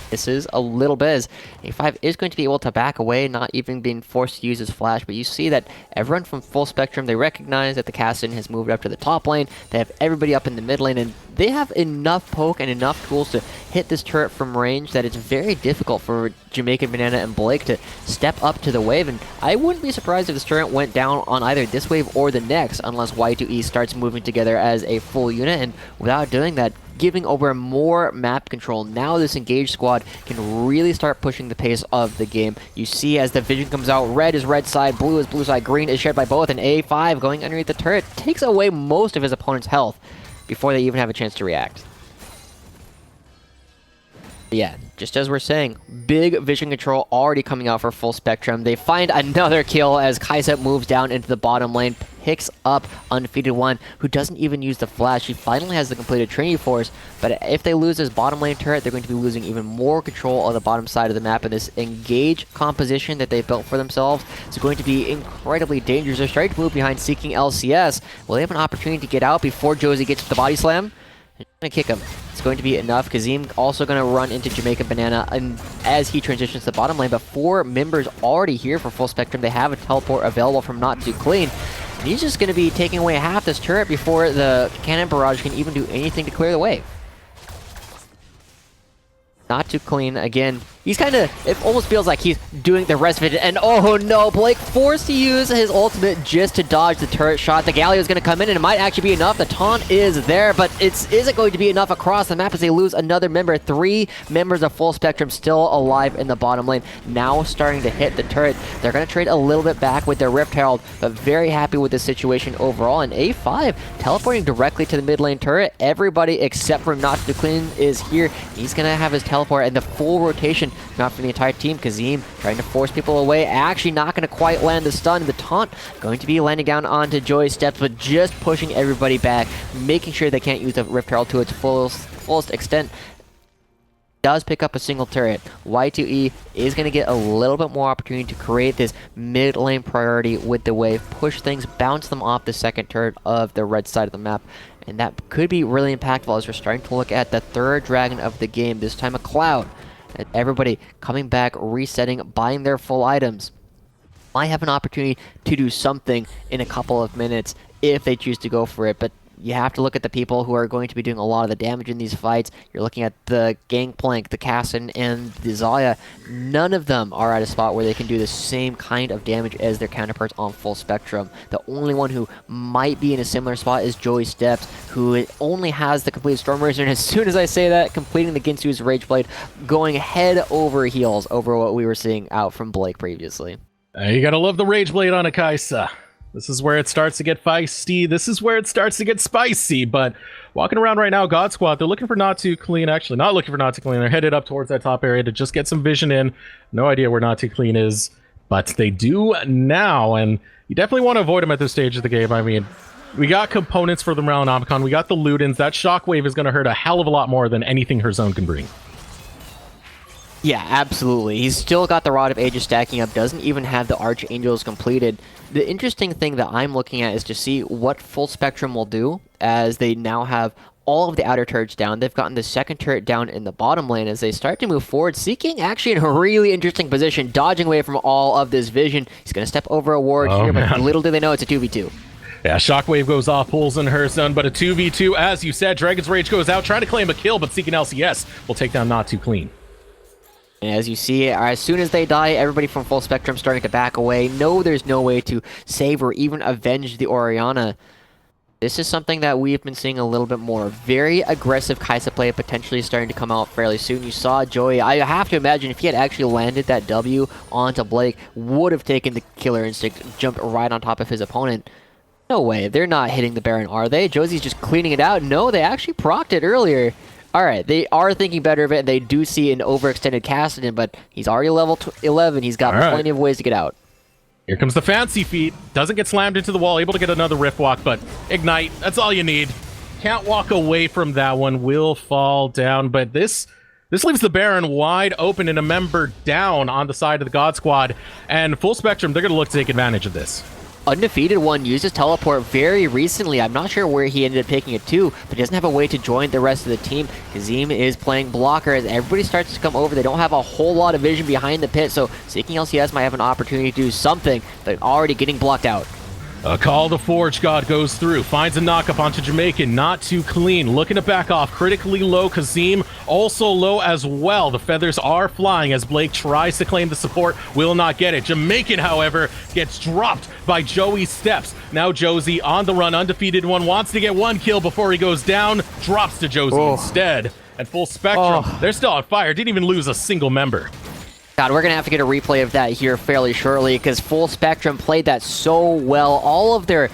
This is a little bit as A5 is going to be able to back away, not even being forced to use his flash, but you see that everyone from Full Spectrum, they recognize that the Kassadin has moved up to the top lane. They have everybody up in the mid lane, and they have enough poke and enough tools to hit this turret from range that it's very difficult for Jamaican Banana and Blake to step up to the wave, and I wouldn't be surprised if this turret went down on either this wave or the next, unless Y2E starts moving together as a full unit, and without doing that, giving over more map control. Now this engaged squad can really start pushing the pace of the game. You see as the vision comes out, red is red side, blue is blue side, green is shared by both, and A5 going underneath the turret takes away most of his opponent's health before they even have a chance to react. Yeah, just as we're saying, big vision control already coming out for Full Spectrum. They find another kill as Kai'Sa moves down into the bottom lane, picks up Undefeated 1, who doesn't even use the flash. He finally has the completed Trinity Force, but if they lose this bottom lane turret, they're going to be losing even more control of the bottom side of the map, and this engage composition that they've built for themselves is going to be incredibly dangerous. They're starting to move behind Seeking LCS. Will they have an opportunity to get out before Josie gets to the body slam? They're going to kick him. It's going to be enough. Kazim also going to run into Jamaican Banana and as he transitions to the bottom lane, but 4 members already here for Full Spectrum. They have a teleport available from Not Too Clean. And he's just going to be taking away half this turret before the cannon barrage can even do anything to clear the wave. Not Too Clean, again, he's kind of, it almost feels like he's doing the rest of it, and oh no, Blake forced to use his ultimate just to dodge the turret shot. The Galio is going to come in, and it might actually be enough. The taunt is there, but isn't going to be enough across the map as they lose another member. 3 members of Full Spectrum still alive in the bottom lane, now starting to hit the turret. They're going to trade a little bit back with their Rift Herald, but very happy with the situation overall, and A5 teleporting directly to the mid lane turret. Everybody except for Not Too Clean is here. He's going to have his teleport and the full rotation not for the entire team. Kazim trying to force people away, actually not going to quite land the stun. The taunt going to be landing down onto Joy's steps, but just pushing everybody back, making sure they can't use the Rift Herald to its fullest extent. Does pick up a single turret. Y2E is going to get a little bit more opportunity to create this mid lane priority with the wave, push things, bounce them off the second turret of the red side of the map, and that could be really impactful as we're starting to look at the 3rd dragon of the game, this time a Cloud. And everybody coming back, resetting, buying their full items. Might have an opportunity to do something in a couple of minutes if they choose to go for it, but you have to look at the people who are going to be doing a lot of the damage in these fights. You're looking at the Gangplank, the Kassadin, and the Xayah. None of them are at a spot where they can do the same kind of damage as their counterparts on Full Spectrum. The only one who might be in a similar spot is Joey Steps, who only has the complete Storm Razor, and as soon as I say that, completing the Ginsu's Rage Blade, going head over heels over what we were seeing out from Blake previously. You gotta love the Rage Blade on a Kai'Sa. This is where it starts to get feisty. This is where it starts to get spicy. But walking around right now, God Squad, they're looking for Not Too Clean. Actually, not looking for Not Too Clean. They're headed up towards that top area to just get some vision in. No idea where Not Too Clean is, but they do now. And you definitely want to avoid them at this stage of the game. I mean, we got components for the Omicron. We got the Ludens. That Shockwave is going to hurt a hell of a lot more than anything her zone can bring. Yeah, absolutely. He's still got the Rod of Ages stacking up, doesn't even have the Archangels completed. The interesting thing that I'm looking at is to see what Full Spectrum will do as they now have all of the outer turrets down. They've gotten the second turret down in the bottom lane as they start to move forward, Seeking actually in a really interesting position, dodging away from all of this vision. He's going to step over a ward here, man. But little do they know it's a 2v2. Yeah, Shockwave goes off, pulls in her zone, but a 2v2, as you said. Dragon's Rage goes out, trying to claim a kill, but Seeking LCS will take down Not Too Clean. And as you see, as soon as they die, everybody from Full Spectrum starting to back away. No, there's no way to save or even avenge the Orianna. This is something that we've been seeing a little bit more. Very aggressive Kai'Sa play potentially starting to come out fairly soon. You saw Joey. I have to imagine if he had actually landed that W onto Blake, would have taken the Killer Instinct, jumped right on top of his opponent. No way. They're not hitting the Baron, are they? Josie's just cleaning it out. No, they actually procced it earlier. Alright, they are thinking better of it, and they do see an overextended Kassadin, but he's already level 11. He's got plenty of ways to get out. Here comes the fancy feet. Doesn't get slammed into the wall. Able to get another Rift Walk, but Ignite. That's all you need. Can't walk away from that one. Will fall down, but this leaves the Baron wide open and a member down on the side of the God Squad. And Full Spectrum, they're going to look to take advantage of this. Undefeated One used his teleport very recently. I'm not sure where he ended up taking it to, but he doesn't have a way to join the rest of the team. Kazim is playing blocker as everybody starts to come over. They don't have a whole lot of vision behind the pit, so Seeking LCS might have an opportunity to do something, but already getting blocked out. A Call the Forge God goes through, finds a knock-up onto Jamaican, not too clean, looking to back off, critically low. Kazim also low as well. The feathers are flying as Blake tries to claim the support, will not get it. Jamaican, however, gets dropped by Joey Steps. Now Josie on the run, Undefeated One, wants to get one kill before he goes down, drops to Josie instead. And Full Spectrum, they're still on fire, didn't even lose a single member. God, we're going to have to get a replay of that here fairly shortly because Full Spectrum played that so well. All of their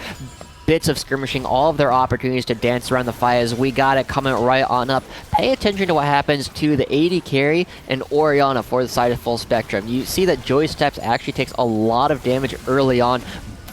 bits of skirmishing, all of their opportunities to dance around the fires, we got it coming right on up. Pay attention to what happens to the AD carry and Orianna for the side of Full Spectrum. You see that Joey Steps actually takes a lot of damage early on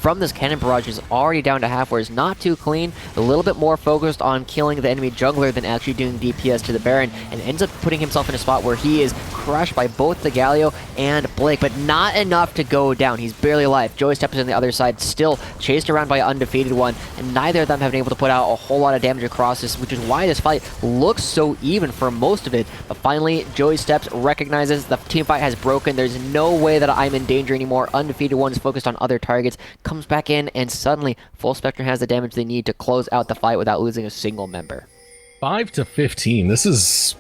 from this cannon barrage. Is already down to half, where it's not too clean, a little bit more focused on killing the enemy jungler than actually doing DPS to the Baron, and ends up putting himself in a spot where he is crushed by both the Galio and Blake, but not enough to go down. He's barely alive. Joey Steps on the other side, still chased around by Undefeated One, and neither of them have been able to put out a whole lot of damage across this, which is why this fight looks so even for most of it. But finally, Joey Steps recognizes the team fight has broken. There's no way that I'm in danger anymore. Undefeated One is focused on other targets, comes back in, and suddenly Full Spectrum has the damage they need to close out the fight without losing a single member. 5 to 15. This is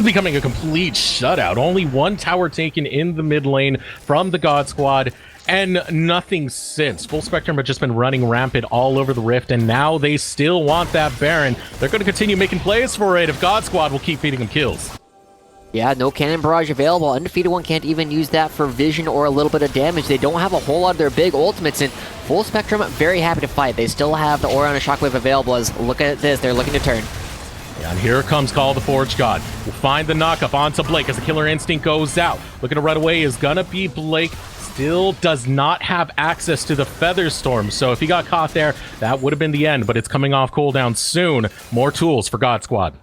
becoming a complete shutout. Only one tower taken in the mid lane from the God Squad, and nothing since. Full Spectrum have just been running rampant all over the Rift, and now they still want that Baron. They're going to continue making plays for it if God Squad will keep feeding them kills. Yeah, no cannon barrage available. Undefeated One can't even use that for vision or a little bit of damage. They don't have a whole lot of their big ultimates, and Full Spectrum very happy to fight. They still have the Orianna Shockwave available, as look at this, they're looking to turn. Yeah, and here comes Call the Forge God. We'll find the knockup onto Blake as the Killer Instinct goes out. Looking to run away is gonna be Blake. Still does not have access to the Feather Storm, so if he got caught there, that would have been the end, but it's coming off cooldown soon. More tools for God Squad.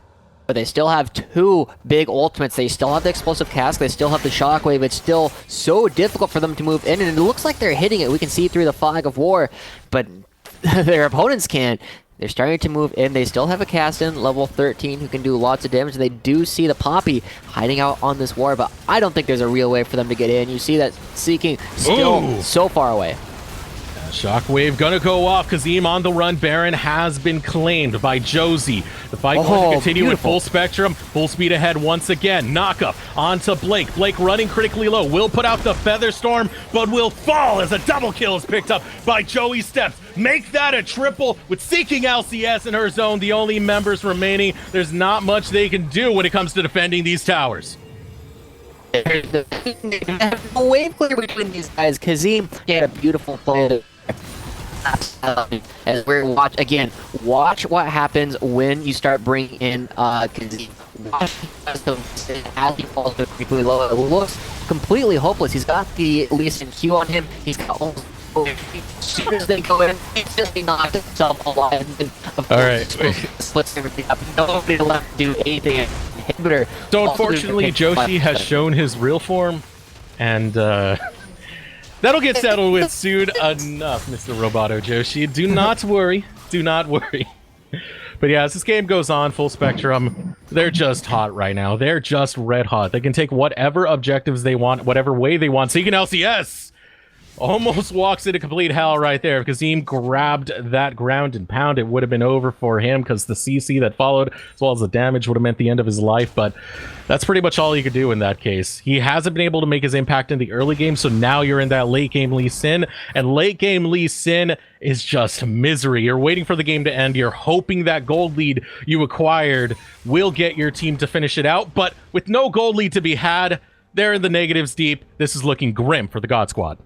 But they still have two big ultimates. They still have the Explosive Cask. They still have the Shockwave. It's still so difficult for them to move in, and it looks like they're hitting it. We can see through the fog of war, but their opponents can't. They're starting to move in. They still have a Caston, level 13, who can do lots of damage. They do see the Poppy hiding out on this war, but I don't think there's a real way for them to get in. You see that Seeking still so far away. Shockwave gonna go off. Kazim on the run. Baron has been claimed by Josie. The fight going to continue with Full Spectrum. Full speed ahead once again. Knock up onto Blake. Blake running critically low. Will put out the Feather Storm, but will fall as a double kill is picked up by Joey Steps. Make that a triple with Seeking LCS in her zone. The only members remaining. There's not much they can do when it comes to defending these towers. There's a wave clear between these guys. Kazim had a beautiful play. As we're watch what happens when you start bringing in Kazim. Watch as he falls completely low. It looks completely hopeless. He's got the Lee Sin Q on him. He's got almost as soon as they go in, he instantly knocks himself alive. All right, splits everything up. Nobody left to do anything. Inhibitor. So unfortunately, Joshi has shown his real form, and that'll get settled with soon enough, Mr. Roboto Joshi. Do not worry. Do not worry. But yeah, as this game goes on, Full Spectrum, they're just hot right now. They're just red hot. They can take whatever objectives they want, whatever way they want. Seeking LCS almost walks into complete hell right there. If Kazim grabbed that ground and pound, it would have been over for him because the CC that followed, as well as the damage, would have meant the end of his life. But that's pretty much all he could do in that case. He hasn't been able to make his impact in the early game, so now you're in that late game Lee Sin, and late game Lee Sin is just misery. You're waiting for the game to end. You're hoping that gold lead you acquired will get your team to finish it out, but with no gold lead to be had, they're in the negatives deep. This is looking grim for the God Squad.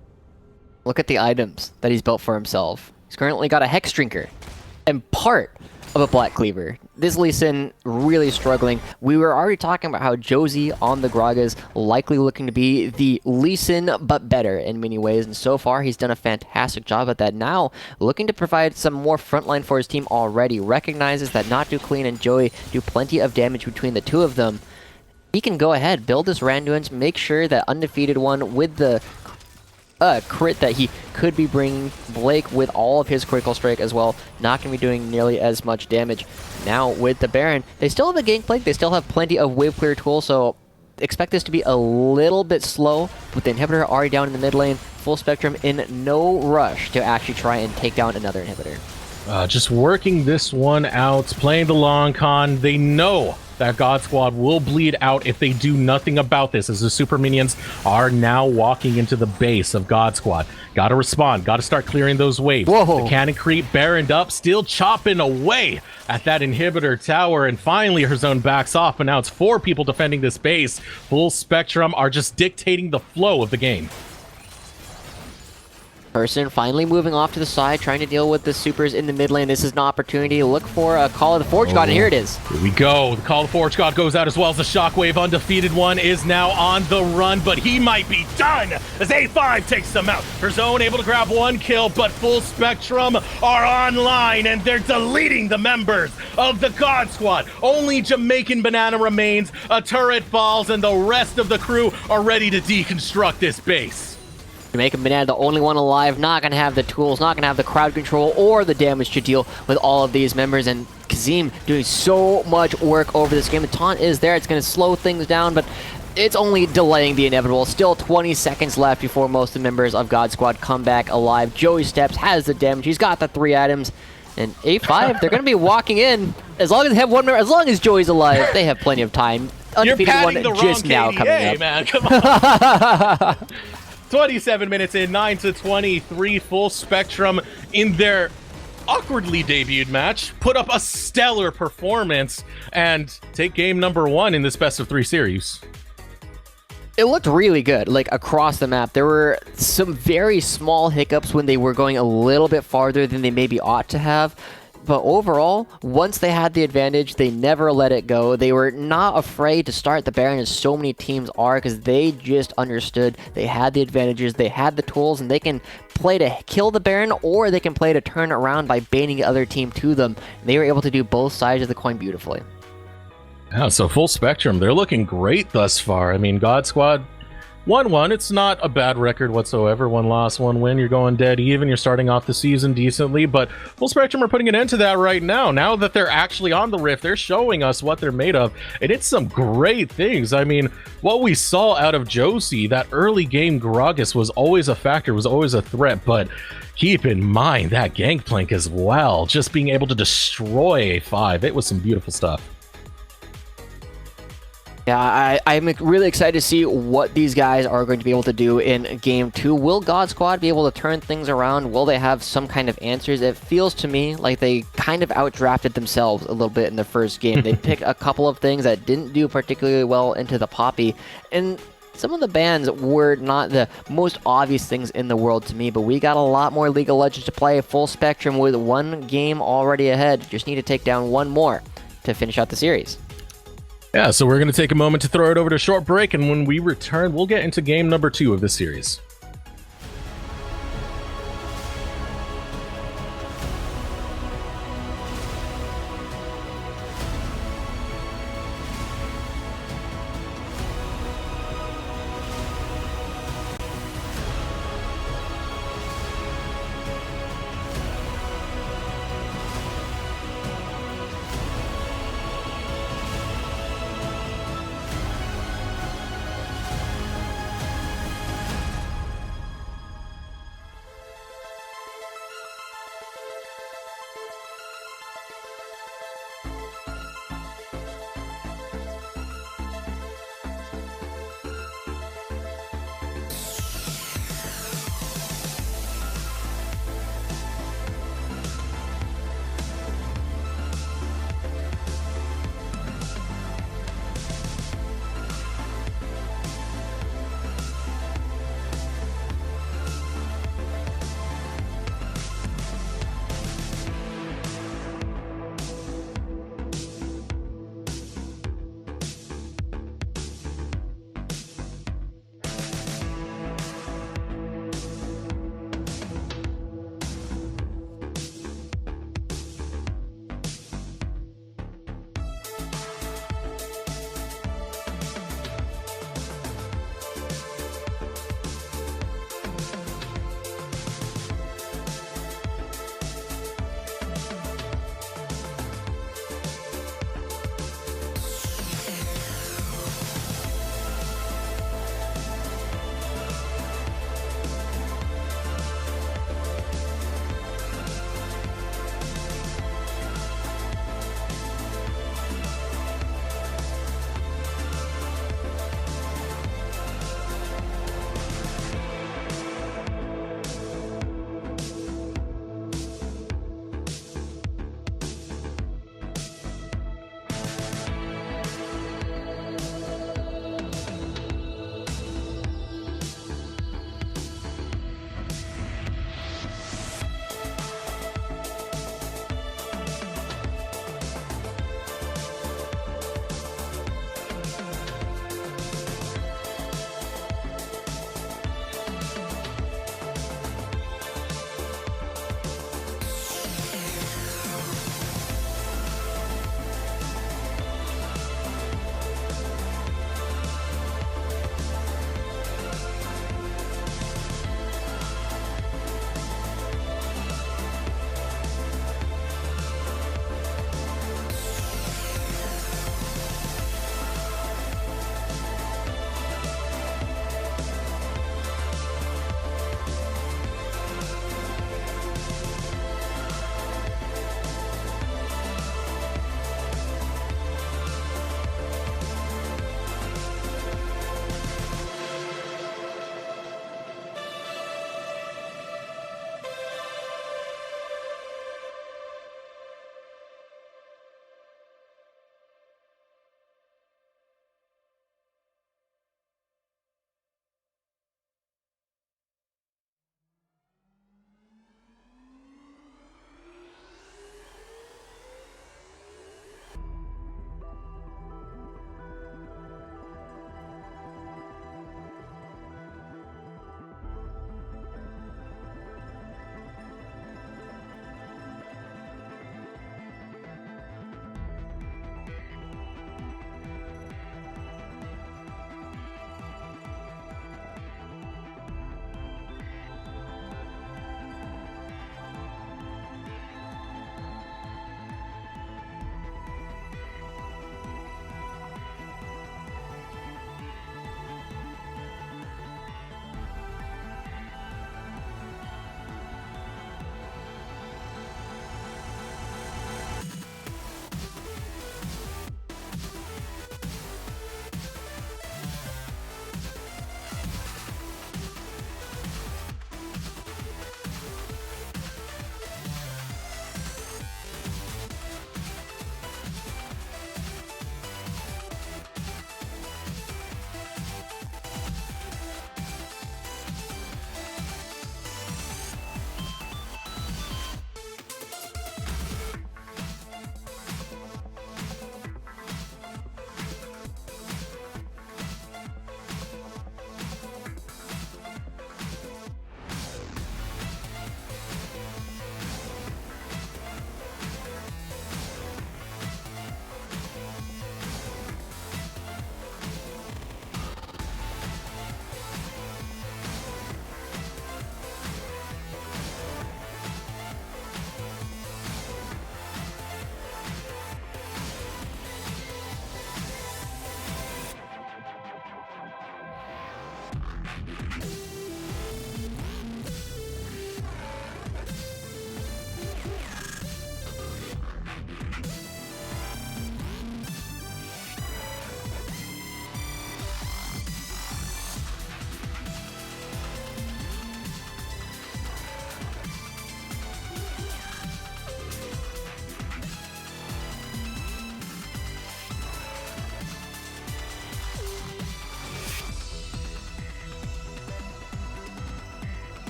Look at the items that he's built for himself. He's currently got a Hex Drinker and part of a Black Cleaver. this Lee Sin really struggling. We were already talking about how Josie on the Gragas likely looking to be the Lee Sin, but better in many ways. And so far, he's done a fantastic job at that. Now, looking to provide some more frontline for his team already. Recognizes that Not Too Clean and Joey do plenty of damage between the two of them. He can go ahead, build this Randuin's, make sure that Undefeated one with the crit that he could be bringing. Blake with all of his critical strike as well, not going to be doing nearly as much damage. Now with the Baron, they still have a Gangplank, they still have plenty of wave clear tools, so expect this to be a little bit slow, with the inhibitor already down in the mid lane. Full Spectrum in no rush to actually try and take down another inhibitor. Just working this one out, playing the long con. They know that God Squad will bleed out if they do nothing about this, as the super minions are now walking into the base of God Squad. Gotta respond, gotta start clearing those waves. Whoa. The cannon creep baroned up, still chopping away at that inhibitor tower, and finally her zone backs off, but now it's 4 people defending this base. Full Spectrum are just dictating the flow of the game. Person finally moving off to the side, trying to deal with the supers in the mid lane. This is an opportunity to look for a Call of the Forge God, and here it is. Here we go. The Call of the Forge God goes out as well as the Shockwave. Undefeated one is now on the run, but he might be done as A5 takes them out. Her zone able to grab 1 kill, but Full Spectrum are online, and they're deleting the members of the God Squad. Only Jamaican Banana remains, a turret falls, and the rest of the crew are ready to deconstruct this base. Jamaican Banana, the only one alive, not going to have the tools, not going to have the crowd control or the damage to deal with all of these members. And Kazim doing so much work over this game. The taunt is there. It's going to slow things down, but it's only delaying the inevitable. Still 20 seconds left before most of the members of God Squad come back alive. Joey Steps has the damage. He's got the 3 items. And A5, they're going to be walking in. As long as they have one member, as long as Joey's alive, they have plenty of time. Undefeated You're one patting the just wrong now KDA, coming up. man. Come on. 27 minutes in, 9-23, Full Spectrum in their awkwardly debuted match put up a stellar performance and take game number 1 in this best of 3 series. It looked really good, like across the map. There were some very small hiccups when they were going a little bit farther than they maybe ought to have. But overall, once they had the advantage, they never let it go. They were not afraid to start the Baron, as so many teams are, because they just understood they had the advantages, they had the tools, and they can play to kill the Baron, or they can play to turn around by baiting the other team to them. And they were able to do both sides of the coin beautifully. Yeah, so Full Spectrum, they're looking great thus far. I mean, God Squad 1-1, it's not a bad record whatsoever. 1 loss, 1 win. You're going dead even. You're starting off the season decently, but Full Spectrum are putting an end to that right now. Now that they're actually on the Rift, they're showing us what they're made of, and it's some great things. I mean, what we saw out of Josie, that early game Gragas was always a factor, was always a threat, but keep in mind that Gangplank as well. Just being able to destroy A5, it was some beautiful stuff. Yeah, I'm really excited to see what these guys are going to be able to do in Game 2. Will God Squad be able to turn things around? Will they have some kind of answers? It feels to me like they kind of outdrafted themselves a little bit in the first game. They picked a couple of things that didn't do particularly well into the Poppy, and some of the bans were not the most obvious things in the world to me, but we got a lot more League of Legends to play. Full Spectrum with 1 game already ahead. Just need to take down 1 more to finish out the series. Yeah, so we're going to take a moment to throw it over to a short break, and when we return, we'll get into game number 2 of this series.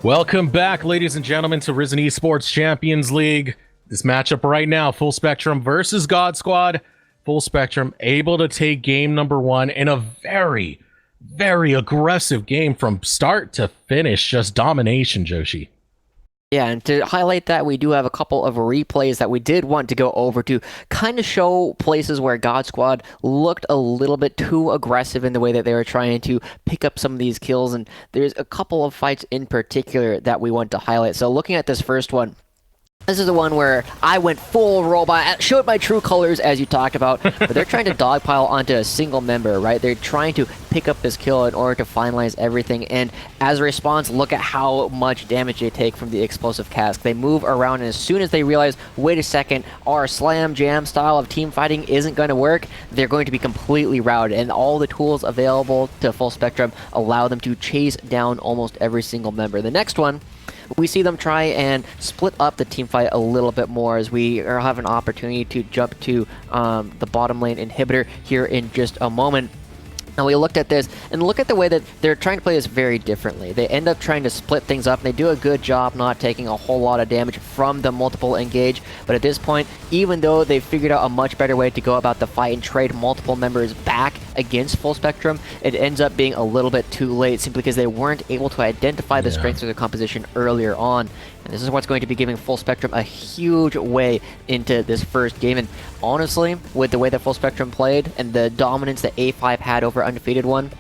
Welcome back, ladies and gentlemen, to Risen Esports Champions League. This matchup right now, Full Spectrum versus God Squad. Full Spectrum able to take game number one in a very, very aggressive game from start to finish. Just domination, Joshi. Yeah, and to highlight that, we do have a couple of replays that we did want to go over to kind of show places where God Squad looked a little bit too aggressive in the way that they were trying to pick up some of these kills, and there's a couple of fights in particular that we want to highlight. So looking at this first one, this is the one where I went full robot, showed my true colors as you talked about, but they're trying to dogpile onto a single member, right? They're trying to pick up this kill in order to finalize everything, and as a response, look at how much damage they take from the explosive cask. They move around, and as soon as they realize, wait a second, our slam jam style of team fighting isn't going to work, they're going to be completely routed, and all the tools available to Full Spectrum allow them to chase down almost every single member. The next one, we see them try and split up the team fight a little bit more as we have an opportunity to jump to the bottom lane inhibitor here in just a moment. Now we looked at this, and look at the way that they're trying to play this very differently. They end up trying to split things up, and they do a good job not taking a whole lot of damage from the multiple engage. But at this point, even though they figured out a much better way to go about the fight and trade multiple members back against Full Spectrum, it ends up being a little bit too late simply because they weren't able to identify the strengths of the composition earlier on. And this is what's going to be giving Full Spectrum a huge way into this first game. And honestly, with the way that Full Spectrum played and the dominance that A5 had over Undefeated One,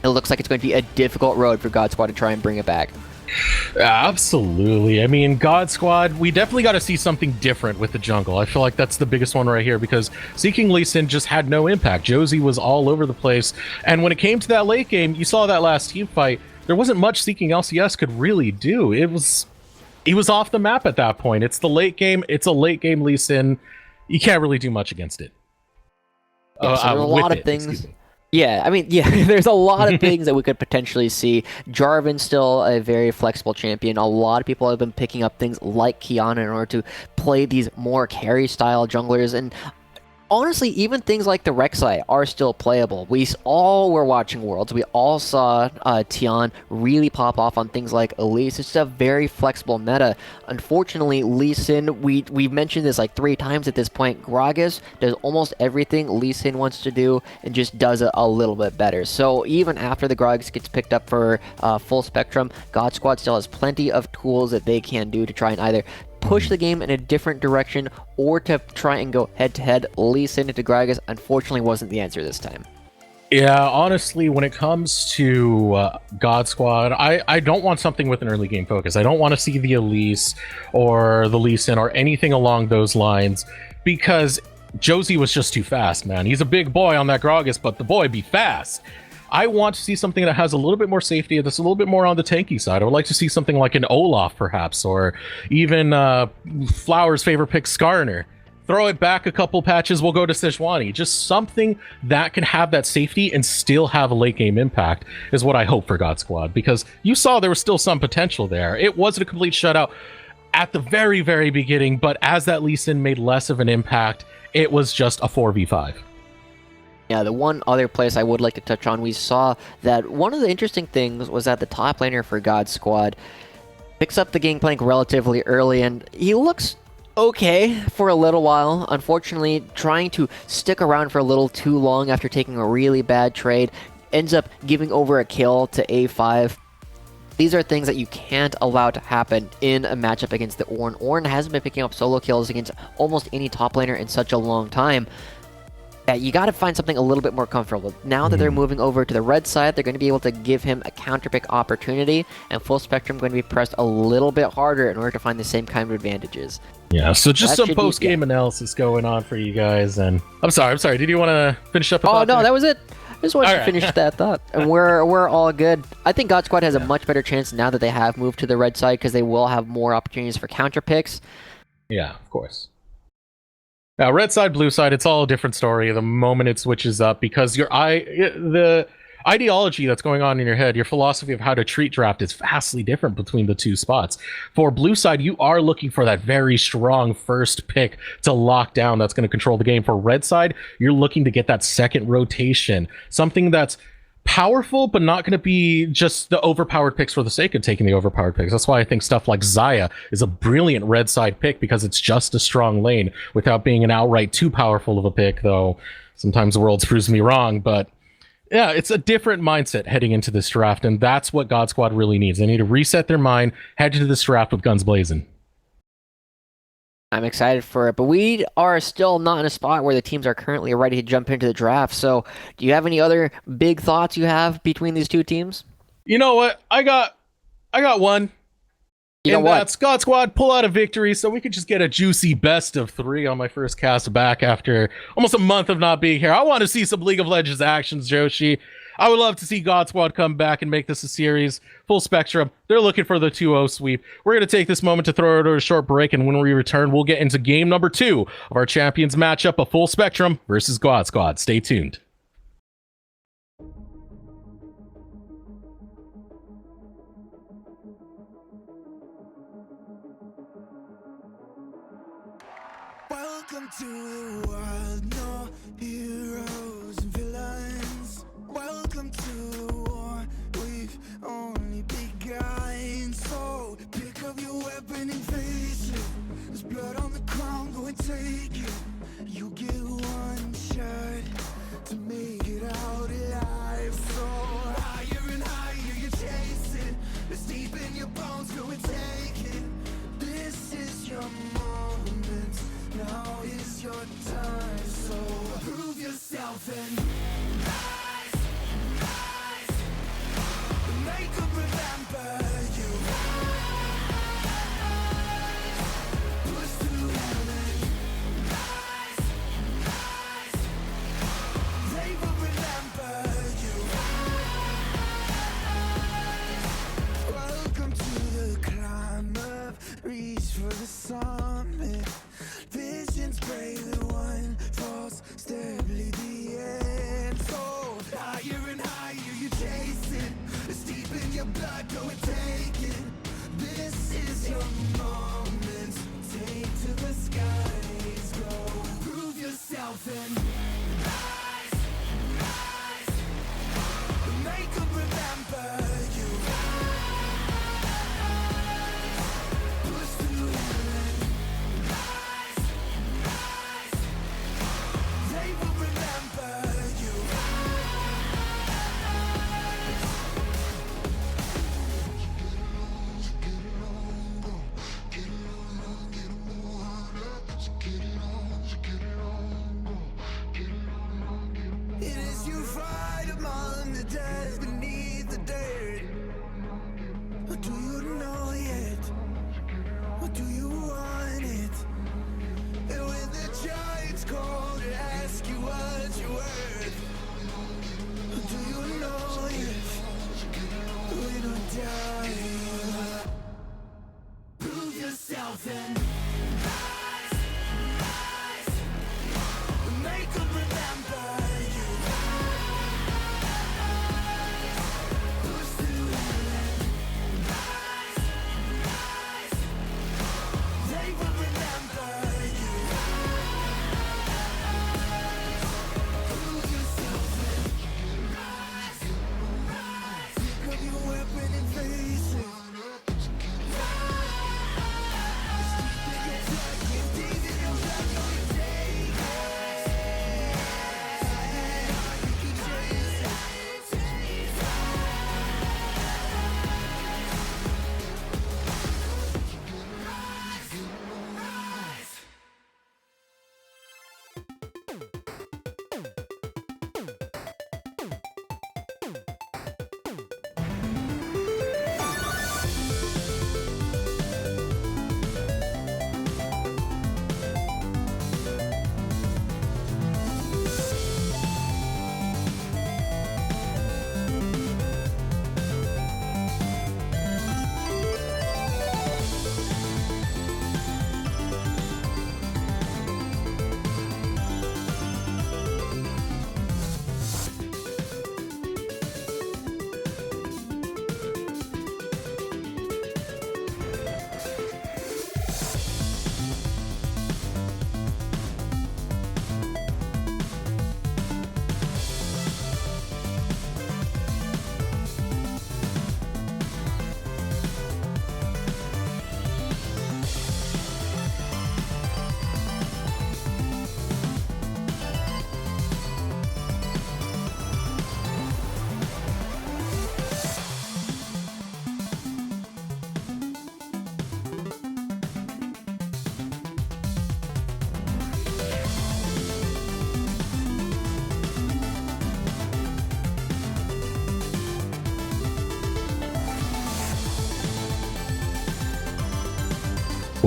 it looks like it's going to be a difficult road for God Squad to try and bring it back. Absolutely. I mean, God Squad, we definitely got to see something different with the jungle. I feel like that's the biggest one right here because Seeking Lee Sin just had no impact. Josie was all over the place. And when it came to that late game, you saw that last team fight, there wasn't much Seeking LCS could really do. He was off the map at that point. It's the late game. It's a late game Lee Sin. You can't really do much against it. Yeah, so there's a lot of things. Yeah, I mean, yeah, there's a lot of things that we could potentially see. Jarvan's still a very flexible champion. A lot of people have been picking up things like Kiana in order to play these more carry-style junglers, and honestly, even things like the Rek'Sai are still playable. We all were watching Worlds. We all saw Tian really pop off on things like Elise. It's a very flexible meta. Unfortunately, Lee Sin, we've mentioned this like 3 times at this point. Gragas does almost everything Lee Sin wants to do and just does it a little bit better. So even after the Gragas gets picked up for Full Spectrum, God Squad still has plenty of tools that they can do to try and either push the game in a different direction or to try and go head-to-head. Lee Sin into Gragas unfortunately wasn't the answer this time. Yeah, honestly, when it comes to God Squad, I don't want something with an early game focus. I don't want to see the Elise or the Lee Sin or anything along those lines because Josie was just too fast, man. He's a big boy on that Gragas, but the boy be fast. I want to see something that has a little bit more safety, that's a little bit more on the tanky side. I would like to see something like an Olaf, perhaps, or even Flower's favorite pick, Skarner. Throw it back a couple patches, we'll go to Sejuani. Just something that can have that safety and still have a late game impact is what I hope for God Squad, because you saw there was still some potential there. It wasn't a complete shutout at the very, very beginning, but as that Lee Sin made less of an impact, it was just a 4v5. Yeah, the one other place I would like to touch on, we saw that one of the interesting things was that the top laner for God Squad picks up the gangplank relatively early, and he looks okay for a little while. Unfortunately, trying to stick around for a little too long after taking a really bad trade, ends up giving over a kill to A5. These are things that you can't allow to happen in a matchup against the Ornn. Ornn hasn't been picking up solo kills against almost any top laner in such a long time. Yeah, you got to find something a little bit more comfortable. Now that they're moving over to the red side, they're going to be able to give him a counterpick opportunity, and Full Spectrum going to be pressed a little bit harder in order to find the same kind of advantages. Yeah, so just some post-game analysis going on for you guys, and I'm sorry. Did you want to finish up? Oh no, that was it. I just wanted to finish that thought, and we're all good. I think God Squad has a much better chance now that they have moved to the red side because they will have more opportunities for counterpicks. Yeah, of course. Now, red side, blue side, it's all a different story the moment it switches up because the ideology that's going on in your head, your philosophy of how to treat draft is vastly different between the two spots. For blue side, you are looking for that very strong first pick to lock down that's going to control the game. For red side, you're looking to get that second rotation, something that's powerful, but not going to be just the overpowered picks for the sake of taking the overpowered picks. That's why I think stuff like Xayah is a brilliant red side pick, because it's just a strong lane without being an outright too powerful of a pick, though sometimes the world proves me wrong. But yeah, it's a different mindset heading into this draft, and that's what God Squad really needs. They need to reset their mind, head into this draft with guns blazing. I'm excited for it, but we are still not in a spot where the teams are currently ready to jump into the draft. So, do you have any other big thoughts you have between these two teams? You know what? I got one. You know and what? that's God Squad pull out a victory so we could just get a juicy best of 3 on my first cast back after almost a month of not being here. I want to see some League of Legends actions, Joshi. I would love to see God Squad come back and make this a series. Full spectrum. They're looking for the 2-0 sweep. We're going to take this moment to throw it over a short break, and when we return, we'll get into game number 2 of our champions matchup of Full Spectrum versus God Squad. Stay tuned. Welcome to the world, no heroes and villains. Welcome to the war, we've only begun. So pick up your weapon and face it. There's blood on the ground, go and take it. You get one shot to make it out alive. So higher and higher you chase it. It's deep in your bones, go and take it. This is your moment. Now is your time, so prove yourself and rise, rise. Make them remember you. Rise, push through heaven. Rise.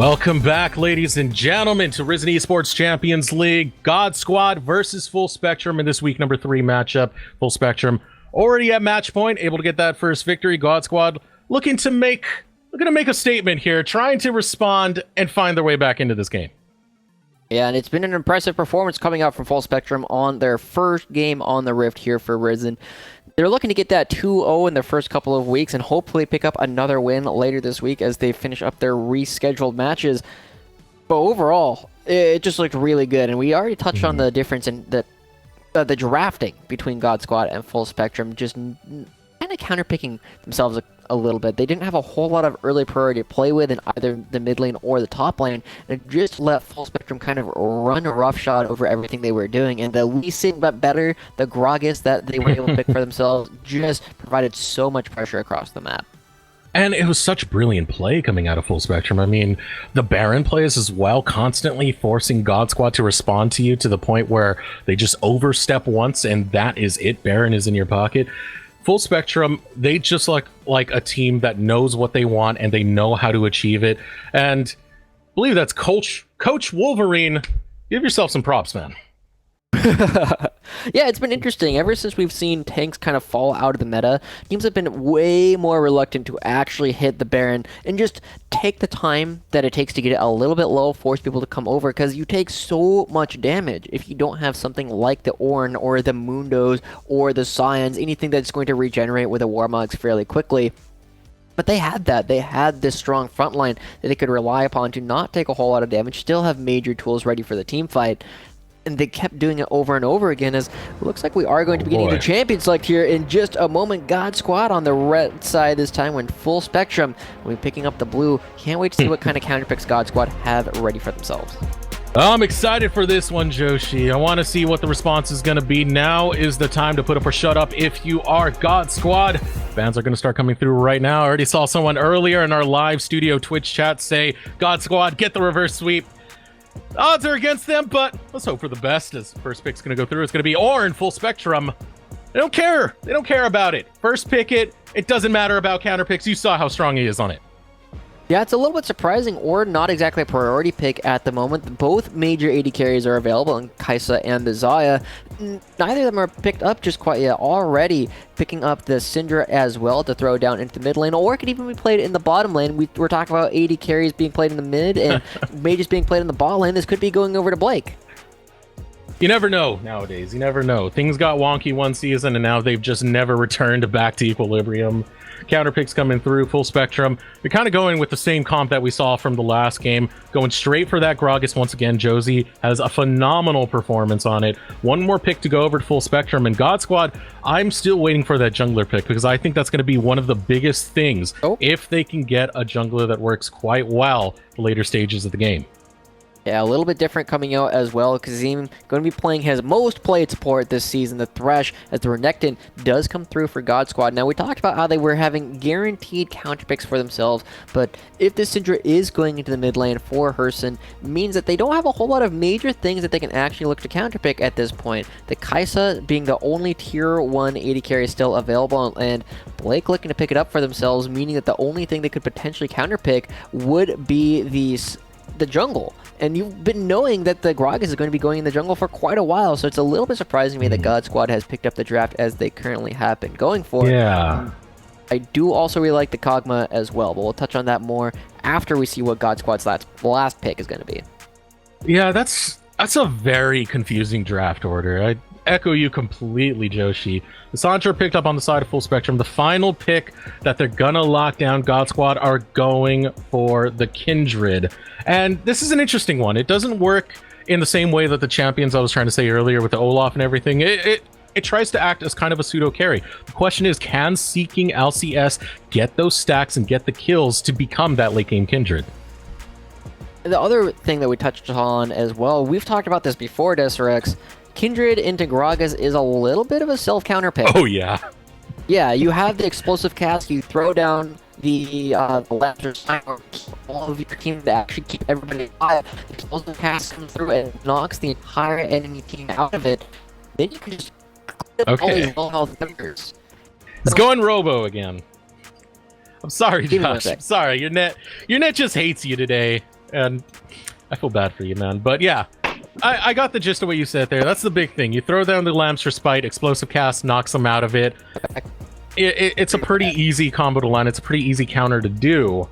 Welcome back, ladies and gentlemen, to Risen Esports Champions League. God Squad versus Full Spectrum in this week number 3 matchup. Full Spectrum already at match point, able to get that first victory. God Squad looking to make a statement here, trying to respond and find their way back into this game. Yeah, and it's been an impressive performance coming out from Full Spectrum on their first game on the Rift here for Risen. They're looking to get that 2-0 in their first couple of weeks and hopefully pick up another win later this week as they finish up their rescheduled matches. But overall, it just looked really good, and we already touched on the difference in the drafting between God Squad and Full Spectrum, just kind of counterpicking themselves a little bit. They didn't have a whole lot of early priority to play with in either the mid lane or the top lane, and it just let Full Spectrum kind of run a roughshod over everything they were doing. And the leasing but better, the Gragas that they were able to pick for themselves, just provided so much pressure across the map. And it was such brilliant play coming out of Full Spectrum. I mean, the Baron plays as well, constantly forcing God Squad to respond to you to the point where they just overstep once and that is it. Baron is in your pocket. Full Spectrum, they just like a team that knows what they want and they know how to achieve it. And I believe that's Coach Wolverine. Give yourself some props, man. Yeah, it's been interesting. Ever since we've seen tanks kind of fall out of the meta, teams have been way more reluctant to actually hit the Baron and just take the time that it takes to get it a little bit low, force people to come over, because you take so much damage if you don't have something like the Ornn or the Mundos or the Scions, anything that's going to regenerate with a Warmogs fairly quickly. But they had that. They had this strong front line that they could rely upon to not take a whole lot of damage, still have major tools ready for the team fight. And they kept doing it over and over again, as it looks like we are going to be getting the champion select here in just a moment. God Squad on the red side this time when Full Spectrum will be picking up the blue. Can't wait to see what kind of counterpicks God Squad have ready for themselves. I'm excited for this one, Joshi. I want to see what the response is going to be. Now is the time to put up or shut up if you are God Squad. Fans are going to start coming through right now. I already saw someone earlier in our live studio Twitch chat say, God Squad, get the reverse sweep. Odds are against them, but let's hope for the best, as first pick's going to go through. It's going to be Ornn, Full Spectrum. They don't care. They don't care about it. First pick it. It doesn't matter about counter picks. You saw how strong he is on it. Yeah, it's a little bit surprising, or not exactly a priority pick at the moment. Both major AD carries are available in Kai'Sa and the Xayah. Neither of them are picked up just quite yet. Already picking up the Syndra as well to throw down into the mid lane, or it could even be played in the bottom lane. We're talking about AD carries being played in the mid and mages being played in the bot lane. This could be going over to Blake. You never know nowadays. You never know. Things got wonky one season, and now they've just never returned back to equilibrium. Counter picks coming through, Full Spectrum. They're kind of going with the same comp that we saw from the last game, going straight for that Gragas once again. Josie has a phenomenal performance on it. One more pick to go over to Full Spectrum, and God Squad, I'm still waiting for that jungler pick, because I think that's going to be one of the biggest things if they can get a jungler that works quite well the later stages of the game. Yeah, a little bit different coming out as well. Kazim going to be playing his most played support this season, the Thresh, as the Renekton does come through for God Squad. Now, we talked about how they were having guaranteed counter picks for themselves, but if this Syndra is going into the mid lane for Herson, means that they don't have a whole lot of major things that they can actually look to counter pick at this point. The Kai'Sa being the only tier 1 AD carry still available, and Blake looking to pick it up for themselves, meaning that the only thing they could potentially counter pick would be the jungle. And you've been knowing that the Gragas is going to be going in the jungle for quite a while, so it's a little bit surprising to me that God Squad has picked up the draft as they currently have been going for. Yeah. I do also really like the Kog'Maw as well, but we'll touch on that more after we see what God Squad's last pick is going to be. Yeah, that's a very confusing draft order. I echo you completely, Joshi. The Sancho picked up on the side of Full Spectrum. The final pick that they're gonna lock down, God Squad are going for the Kindred. And this is an interesting one. It doesn't work in the same way that the champions I was trying to say earlier with the Olaf and everything. It tries to act as kind of a pseudo carry. The question is, can seeking LCS get those stacks and get the kills to become that late game Kindred? The other thing that we touched on as well, we've talked about this before, Deserex. Kindred into Gragas is a little bit of a self-counter pick. Oh, yeah. Yeah, you have the explosive cast, you throw down the Lapser Sign, or all of your team to actually keep everybody alive. The explosive cast comes through and knocks the entire enemy team out of it. Then you can just clip all these low health members. It's going Robo again. I'm sorry, Josh. I'm sorry. Your net just hates you today. and I feel bad for you, man. But yeah, I got the gist of what you said there. That's the big thing. You throw down the Lamps for Spite, Explosive Cast knocks them out of it. It's a pretty easy combo to land. It's a pretty easy counter to do.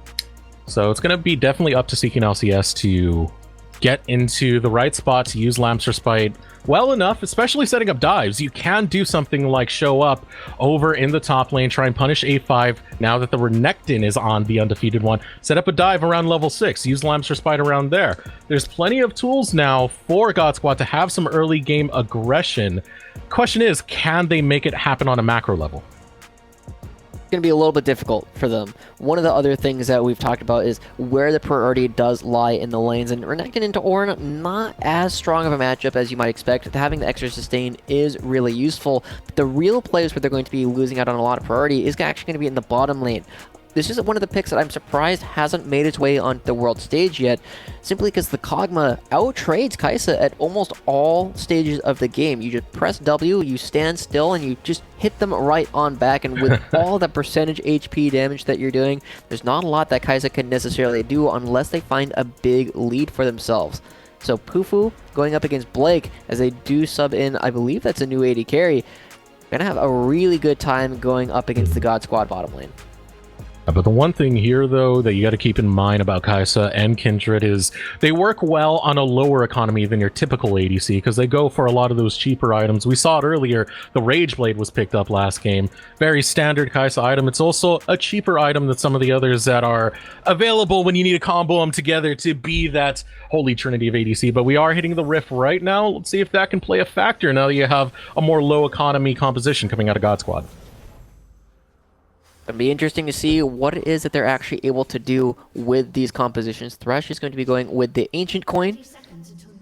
So it's going to be definitely up to Seeking LCS to get into the right spot to use Lamps for Spite well enough, especially setting up dives. You can do something like show up over in the top lane, try and punish A5 now that the Renekton is on the undefeated one. Set up a dive around level 6, use Lamps for Spite around there. There's plenty of tools now for God Squad to have some early game aggression. Question is, can they make it happen on a macro level? Going to be a little bit difficult for them. One of the other things that we've talked about is where the priority does lie in the lanes, and Renekton into Ornn, not as strong of a matchup as you might expect. Having the extra sustain is really useful, but the real place where they're going to be losing out on a lot of priority is actually going to be in the bottom lane. This is one of the picks that I'm surprised hasn't made its way onto the world stage yet, simply because the Kog'Maw outtrades Kai'Sa at almost all stages of the game. You just press W, you stand still, and you just hit them right on back, and with all the percentage HP damage that you're doing, there's not a lot that Kai'Sa can necessarily do unless they find a big lead for themselves. So Pufu going up against Blake, as they do sub in, I believe that's a new AD carry, gonna have a really good time going up against the God Squad bottom lane. But the one thing here, though, that you got to keep in mind about Kai'Sa and Kindred is they work well on a lower economy than your typical ADC because they go for a lot of those cheaper items. We saw it earlier. The Rage Blade was picked up last game. Very standard Kai'Sa item. It's also a cheaper item than some of the others that are available when you need to combo them together to be that holy trinity of ADC. But we are hitting the Rift right now. Let's see if that can play a factor now that you have a more low economy composition coming out of God Squad. It'll be interesting to see what it is that they're actually able to do with these compositions. Thresh is going to be going with the Ancient Coin.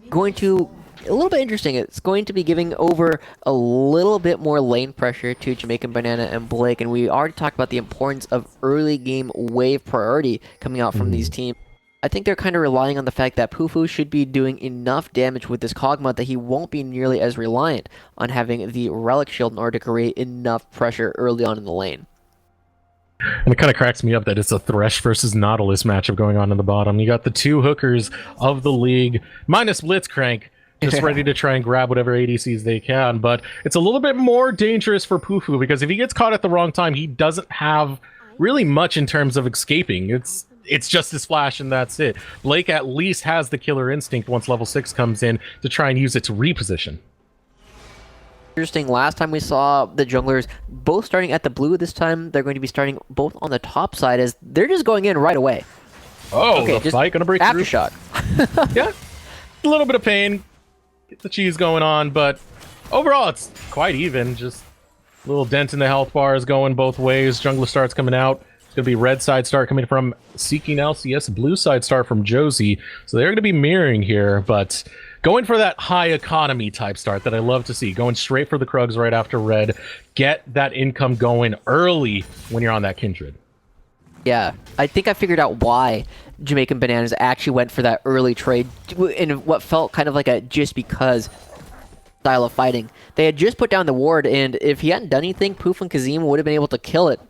Going to, a little bit interesting, it's going to be giving over a little bit more lane pressure to Jamaican Banana and Blake. And we already talked about the importance of early game wave priority coming out from these teams. I think they're kind of relying on the fact that Pufu should be doing enough damage with this Kog'Maw that he won't be nearly as reliant on having the Relic Shield in order to create enough pressure early on in the lane. And it kind of cracks me up that it's a Thresh versus Nautilus matchup going on in the bottom. You got the two hookers of the league, minus Blitzcrank, just ready to try and grab whatever ADCs they can. But it's a little bit more dangerous for Pufu, because if he gets caught at the wrong time, he doesn't have really much in terms of escaping. It's just his flash and that's it. Blake at least has the killer instinct once level 6 comes in to try and use it to reposition. Interesting, last time we saw the junglers both starting at the blue. This time they're going to be starting both on the top side, as they're just going in right away. Oh, okay, the fight gonna break through. Aftershock. Yeah, a little bit of pain. Get the cheese going on, but overall it's quite even. Just a little dent in the health bars going both ways. Jungler starts coming out. It's gonna be red side start coming from Seeking LCS, blue side start from Josie. So they're gonna be mirroring here, but going for that high economy type start that I love to see. Going straight for the Krugs right after red. Get that income going early when you're on that Kindred. Yeah, I think I figured out why Jamaican Bananas actually went for that early trade in what felt kind of like a just because style of fighting. They had just put down the ward, and if he hadn't done anything, Poof and Kazim would have been able to kill it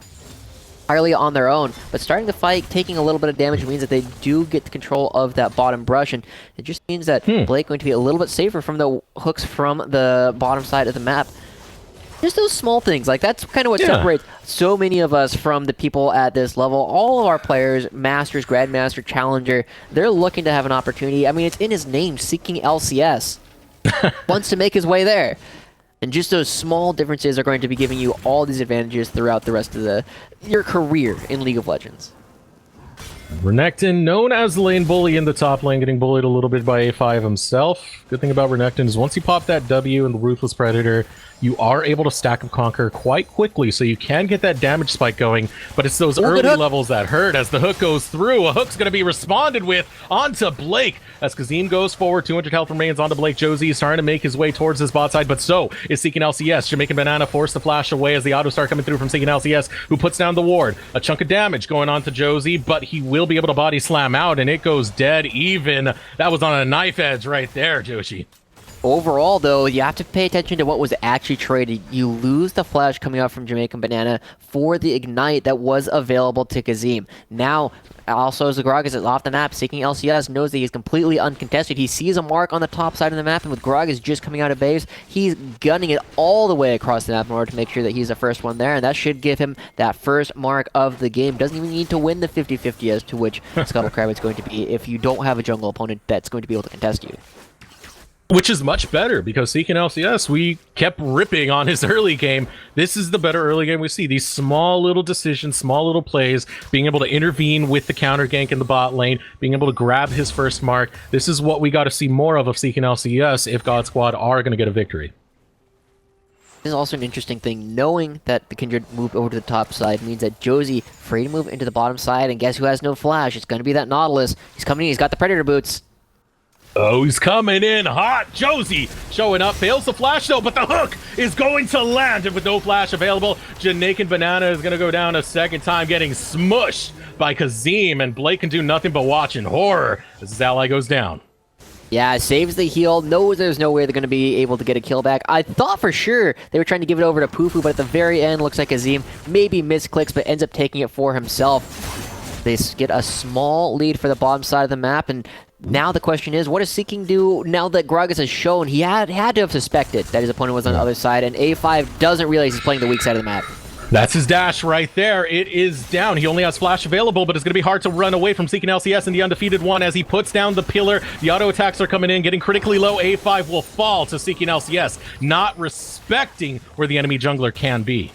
entirely on their own. But starting the fight, taking a little bit of damage means that they do get control of that bottom brush, and it just means that Blake going to be a little bit safer from the hooks from the bottom side of the map. Just those small things, like that's kind of what separates so many of us from the people at this level. All of our players, Masters, Grandmaster, Challenger, they're looking to have an opportunity. I mean, it's in his name, Seeking LCS. Wants to make his way there. And just those small differences are going to be giving you all these advantages throughout the rest of your career in League of Legends. Renekton, known as the lane bully in the top lane, getting bullied a little bit by A5 himself. Good thing about Renekton is once you pop that W and the Ruthless Predator, you are able to stack up Conquer quite quickly, so you can get that damage spike going, but it's those early levels that hurt as the hook goes through. A hook's going to be responded with onto Blake as Kazim goes forward. 200 health remains onto Blake. Josie is starting to make his way towards his bot side, but so is Seeking LCS. Jamaican Banana forced to flash away as the auto start coming through from Seeking LCS, who puts down the ward. A chunk of damage going on to Josie, but he will be able to body slam out, and it goes dead even. That was on a knife edge right there, Joshi. Overall, though, you have to pay attention to what was actually traded. You lose the flash coming out from Jamaican Banana for the Ignite that was available to Kazim. Now, also, as Gragas is off the map, Seeking LCS knows that he's completely uncontested. He sees a mark on the top side of the map, and with Gragas just coming out of base, he's gunning it all the way across the map in order to make sure that he's the first one there, and that should give him that first mark of the game. Doesn't even need to win the 50-50 as to which Scuttle Crab is going to be if you don't have a jungle opponent that's going to be able to contest you. Which is much better, because Seeking LCS, we kept ripping on his early game. This is the better early game we see. These small little decisions, small little plays, being able to intervene with the counter gank in the bot lane, being able to grab his first mark. This is what we got to see more of Seeking LCS if God Squad are going to get a victory. This is also an interesting thing. Knowing that the Kindred moved over to the top side means that Josie free to move into the bottom side, and guess who has no flash? It's going to be that Nautilus. He's coming in. He's got the Predator boots. Oh, he's coming in hot. Josie showing up, fails the flash though, but the hook is going to land. And with no flash available, Jamaican Banana is going to go down a second time, getting smushed by Kazim, and Blake can do nothing but watch in horror as his ally goes down. Yeah, saves the heal, knows there's no way they're going to be able to get a kill back. I thought for sure they were trying to give it over to Pufu, but at the very end, looks like Kazim maybe misclicks, but ends up taking it for himself. They get a small lead for the bottom side of the map, and now the question is, what does Seeking do now that Gragas has shown he had to have suspected that his opponent was on the other side, and A5 doesn't realize he's playing the weak side of the map. That's his dash right there. It is down. He only has flash available, but it's going to be hard to run away from Seeking LCS and the undefeated one as he puts down the pillar. The auto attacks are coming in, getting critically low. A5 will fall to Seeking LCS, not respecting where the enemy jungler can be.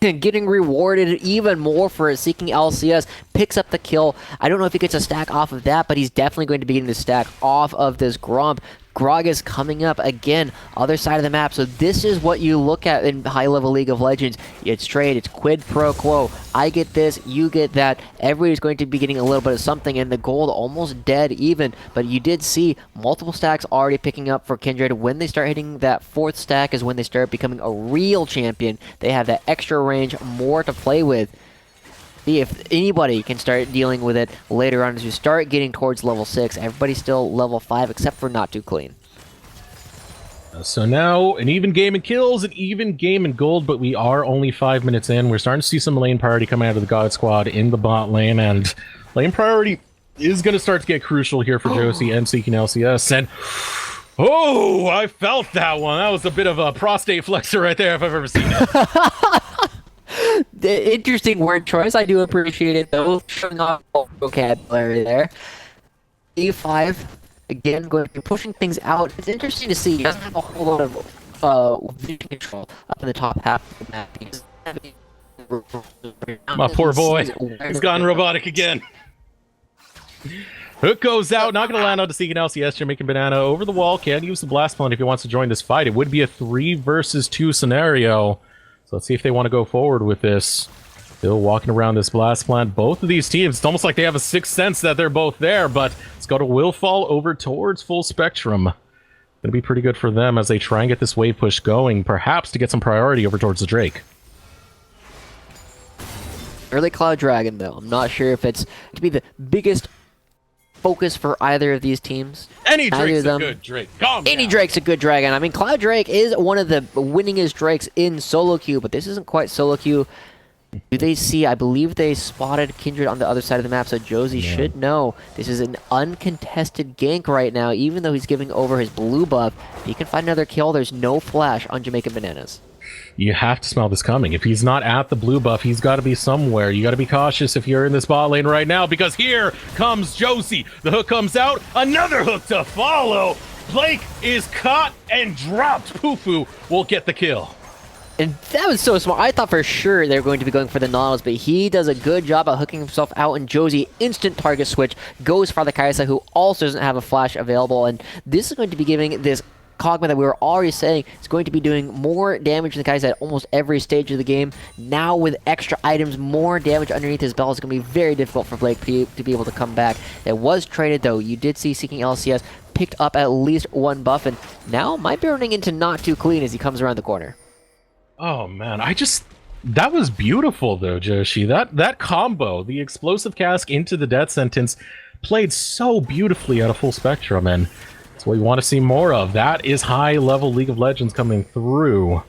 Getting rewarded even more for Seeking LCS, picks up the kill. I don't know if he gets a stack off of that, but he's definitely going to be getting the stack off of this Gromp. Gragas coming up again, other side of the map. So this is what you look at in high-level League of Legends. It's trade, it's quid pro quo. I get this, you get that. Everybody's going to be getting a little bit of something, and the gold almost dead even. But you did see multiple stacks already picking up for Kindred. When they start hitting that fourth stack is when they start becoming a real champion. They have that extra range, more to play with. See if anybody can start dealing with it later on as you start getting towards level 6. Everybody's still level 5 except for Not Too Clean. So now an even game in kills, an even game in gold, but we are only 5 minutes in. We're starting to see some lane priority coming out of the God Squad in the bot lane, and lane priority is going to start to get crucial here for Josie and Seeking LCS. And oh, I felt that one. That was a bit of a prostate flexor right there if I've ever seen it. The interesting word choice. I do appreciate it, though. Showing off vocabulary there. A5, again, going to be pushing things out. It's interesting to see. He doesn't have a whole lot of vision control up in the top half of the map. My poor boy. He's gone robotic again. Hook goes out, not going to land on to Seeking LCS. Jamaican Banana over the wall. Can use the blast plant if he wants to join this fight. It would be a 3 versus 2 scenario. So let's see if they want to go forward with this. Still walking around this blast plant. Both of these teams, it's almost like they have a sixth sense that they're both there, but Scuttle will fall over towards full spectrum. Going to be pretty good for them as they try and get this wave push going, perhaps to get some priority over towards the Drake. Early Cloud Dragon, though. I'm not sure if it's to be the biggest focus for either of these teams. Any Drake's a good Drake. Any Drake's a good dragon. I mean, Cloud Drake is one of the winningest Drakes in solo queue, but this isn't quite solo queue. Do they see? I believe they spotted Kindred on the other side of the map, so Josie should know this is an uncontested gank right now, even though he's giving over his blue buff. If he can find another kill, there's no flash on Jamaican Bananas. You have to smell this coming. If he's not at the blue buff, he's got to be somewhere. You got to be cautious if you're in this bot lane right now, because here comes Josie. The hook comes out. Another hook to follow. Blake is caught and dropped. Pufu will get the kill. And that was so smart. I thought for sure they were going to be going for the Nautilus, but he does a good job at hooking himself out, and Josie, instant target switch, goes for the Kaisa, who also doesn't have a flash available, and this is going to be giving this Kog'Maw that we were already saying is going to be doing more damage than the Kaisa at almost every stage of the game. Now with extra items, more damage underneath his belt, is going to be very difficult for Blake to be able to come back. It was traded, though. You did see Seeking LCS picked up at least one buff, and now might be running into Not Too Clean as he comes around the corner. Oh man, that was beautiful though, Joshi. That combo, the explosive cask into the death sentence, played so beautifully out of full spectrum, and That's what we want to see more of. That is high-level League of Legends coming through.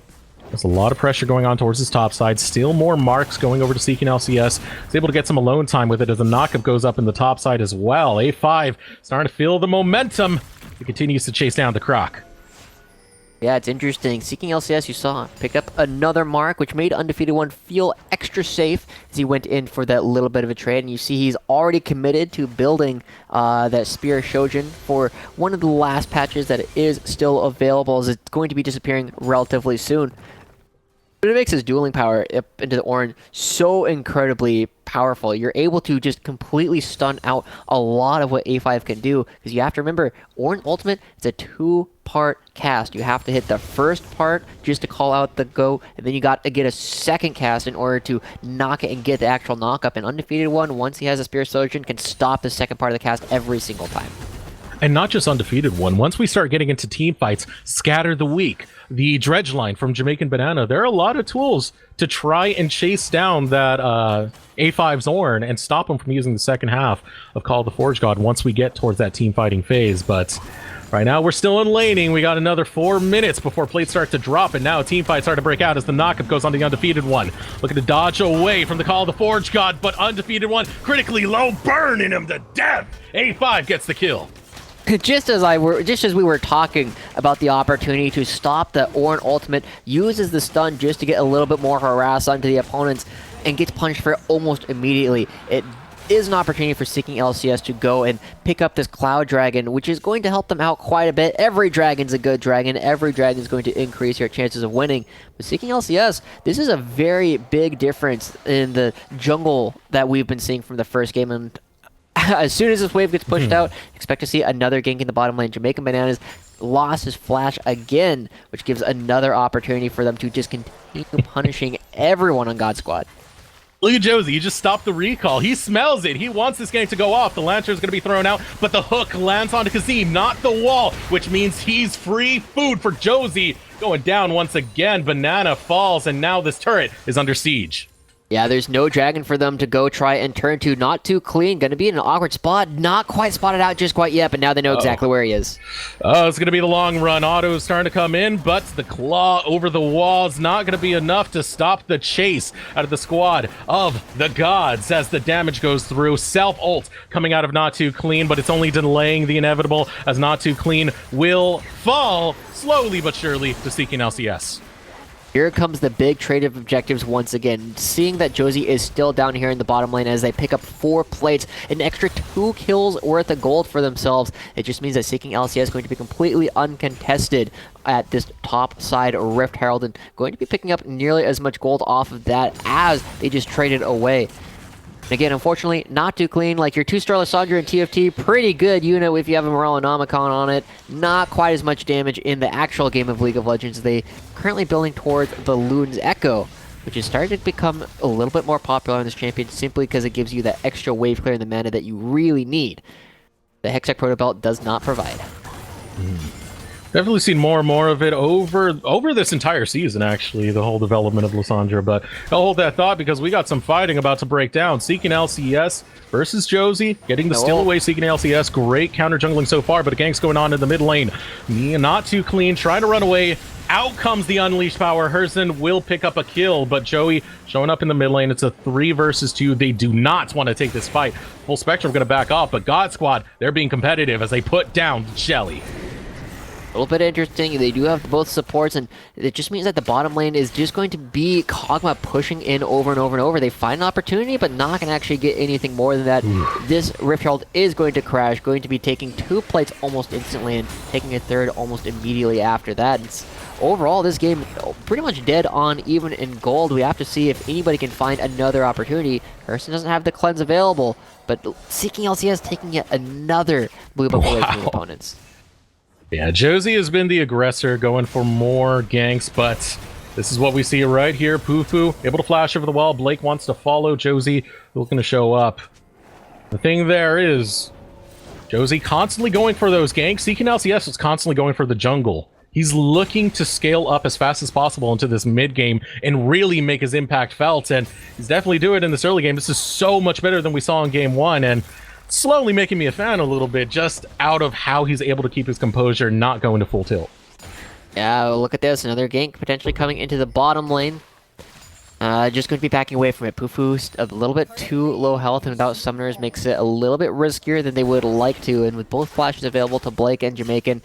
There's a lot of pressure going on towards his top side. Still more marks going over to Seeking LCS. He's able to get some alone time with it as the knockup goes up in the top side as well. A5 starting to feel the momentum. He continues to chase down the Croc. Yeah, it's interesting. Seeking LCS, you saw, picked up another mark, which made Undefeated One feel extra safe as he went in for that little bit of a trade. And you see he's already committed to building that Spear Shojin for one of the last patches that is still available, as it's going to be disappearing relatively soon. But it makes his dueling power up into the orange so incredibly powerful. You're able to just completely stun out a lot of what A5 can do, because you have to remember, Orange Ultimate is a two-part cast. You have to hit the first part just to call out the go, and then you got to get a second cast in order to knock it and get the actual knock-up. And Undefeated One, once he has a Spear Surgeon, can stop the second part of the cast every single time. And not just Undefeated One. Once we start getting into team fights, Scatter the Weak, the Dredge line from Jamaican Banana, there are a lot of tools to try and chase down that A5 Zorn and stop him from using the second half of Call of the Forge God once we get towards that team fighting phase. But right now we're still in laning. We got another 4 minutes before plates start to drop, and now team fights start to break out as the knockup goes on the Undefeated One. Looking to dodge away from the Call of the Forge God, but Undefeated One critically low, burning him to death. A5 gets the kill. Just as we were talking about the opportunity to stop the Ornn ultimate, uses the stun just to get a little bit more harass onto the opponents and gets punished for it almost immediately. It is an opportunity for Seeking LCS to go and pick up this Cloud Dragon, which is going to help them out quite a bit. Every dragon's a good dragon. Every dragon is going to increase your chances of winning. But Seeking LCS, this is a very big difference in the jungle that we've been seeing from the first game. And as soon as this wave gets pushed out, expect to see another gank in the bottom lane. Jamaican Bananas lost his flash again, which gives another opportunity for them to just continue punishing everyone on God Squad. Look at Josie, he just stopped the recall. He smells it. He wants this gank to go off. The Lancer is going to be thrown out, but the hook lands onto Kazim, not the wall, which means he's free food for Josie. Going down once again, Banana falls, and now this turret is under siege. Yeah, there's no dragon for them to go try and turn to. Not too clean. Going to be in an awkward spot. Not quite spotted out just quite yet, but now they know exactly where he is. Oh, it's going to be the long run. Otto's starting to come in, but the claw over the wall is not going to be enough to stop the chase out of the squad of the gods as the damage goes through. Self-ult coming out of Not Too Clean, but it's only delaying the inevitable as Not Too Clean will fall slowly but surely to Seeking LCS. Here comes the big trade of objectives once again. Seeing that Josie is still down here in the bottom lane as they pick up 4 plates, an extra 2 kills worth of gold for themselves. It just means that Seeking LCS is going to be completely uncontested at this top side Rift Herald and going to be picking up nearly as much gold off of that as they just traded away. Again, unfortunately, Not Too Clean. Like your 2-star Lysandra and TFT, pretty good unit if you have a Morellonomicon on it. Not quite as much damage in the actual game of League of Legends. They currently building towards the Loon's Echo, which is starting to become a little bit more popular on this champion simply because it gives you that extra wave clear in the mana that you really need. The Hextech Proto Belt does not provide. Definitely seen more and more of it over this entire season, actually, the whole development of Lysandra. But I'll hold that thought because we got some fighting about to break down. Seeking LCS versus Josie, getting the steal away. Seeking LCS, great counter jungling so far, but a gank's going on in the mid lane. Not Too Clean, trying to run away. Out comes the Unleashed Power. Herzen will pick up a kill, but Joey showing up in the mid lane. It's a 3 versus 2. They do not want to take this fight. Full Spectrum going to back off, but God Squad, they're being competitive as they put down Shelly. A little bit interesting. They do have both supports, and it just means that the bottom lane is just going to be Kog'Maw pushing in over and over and over. They find an opportunity, but not going to actually get anything more than that. This Rift Herald is going to crash, going to be taking 2 plates almost instantly and taking a 3rd almost immediately after that. Overall, this game pretty much dead on even in gold. We have to see if anybody can find another opportunity. Person doesn't have the cleanse available, but Seeking LCS taking yet another blue buff away from the opponents. Yeah, Josie has been the aggressor, going for more ganks, but this is what we see right here. Pufu able to flash over the wall. Blake wants to follow. Josie looking to show up. The thing there is, Josie constantly going for those ganks. Seeking LCS is constantly going for the jungle. He's looking to scale up as fast as possible into this mid game and really make his impact felt, and he's definitely doing it in this early game. This is so much better than we saw in game 1, and slowly making me a fan a little bit, just out of how he's able to keep his composure, not going to full tilt. Yeah, look at this. Another gank potentially coming into the bottom lane. Just going to be backing away from it. Pufu's a little bit too low health, and without summoners makes it a little bit riskier than they would like to. And with both flashes available to Blake and Jamaican,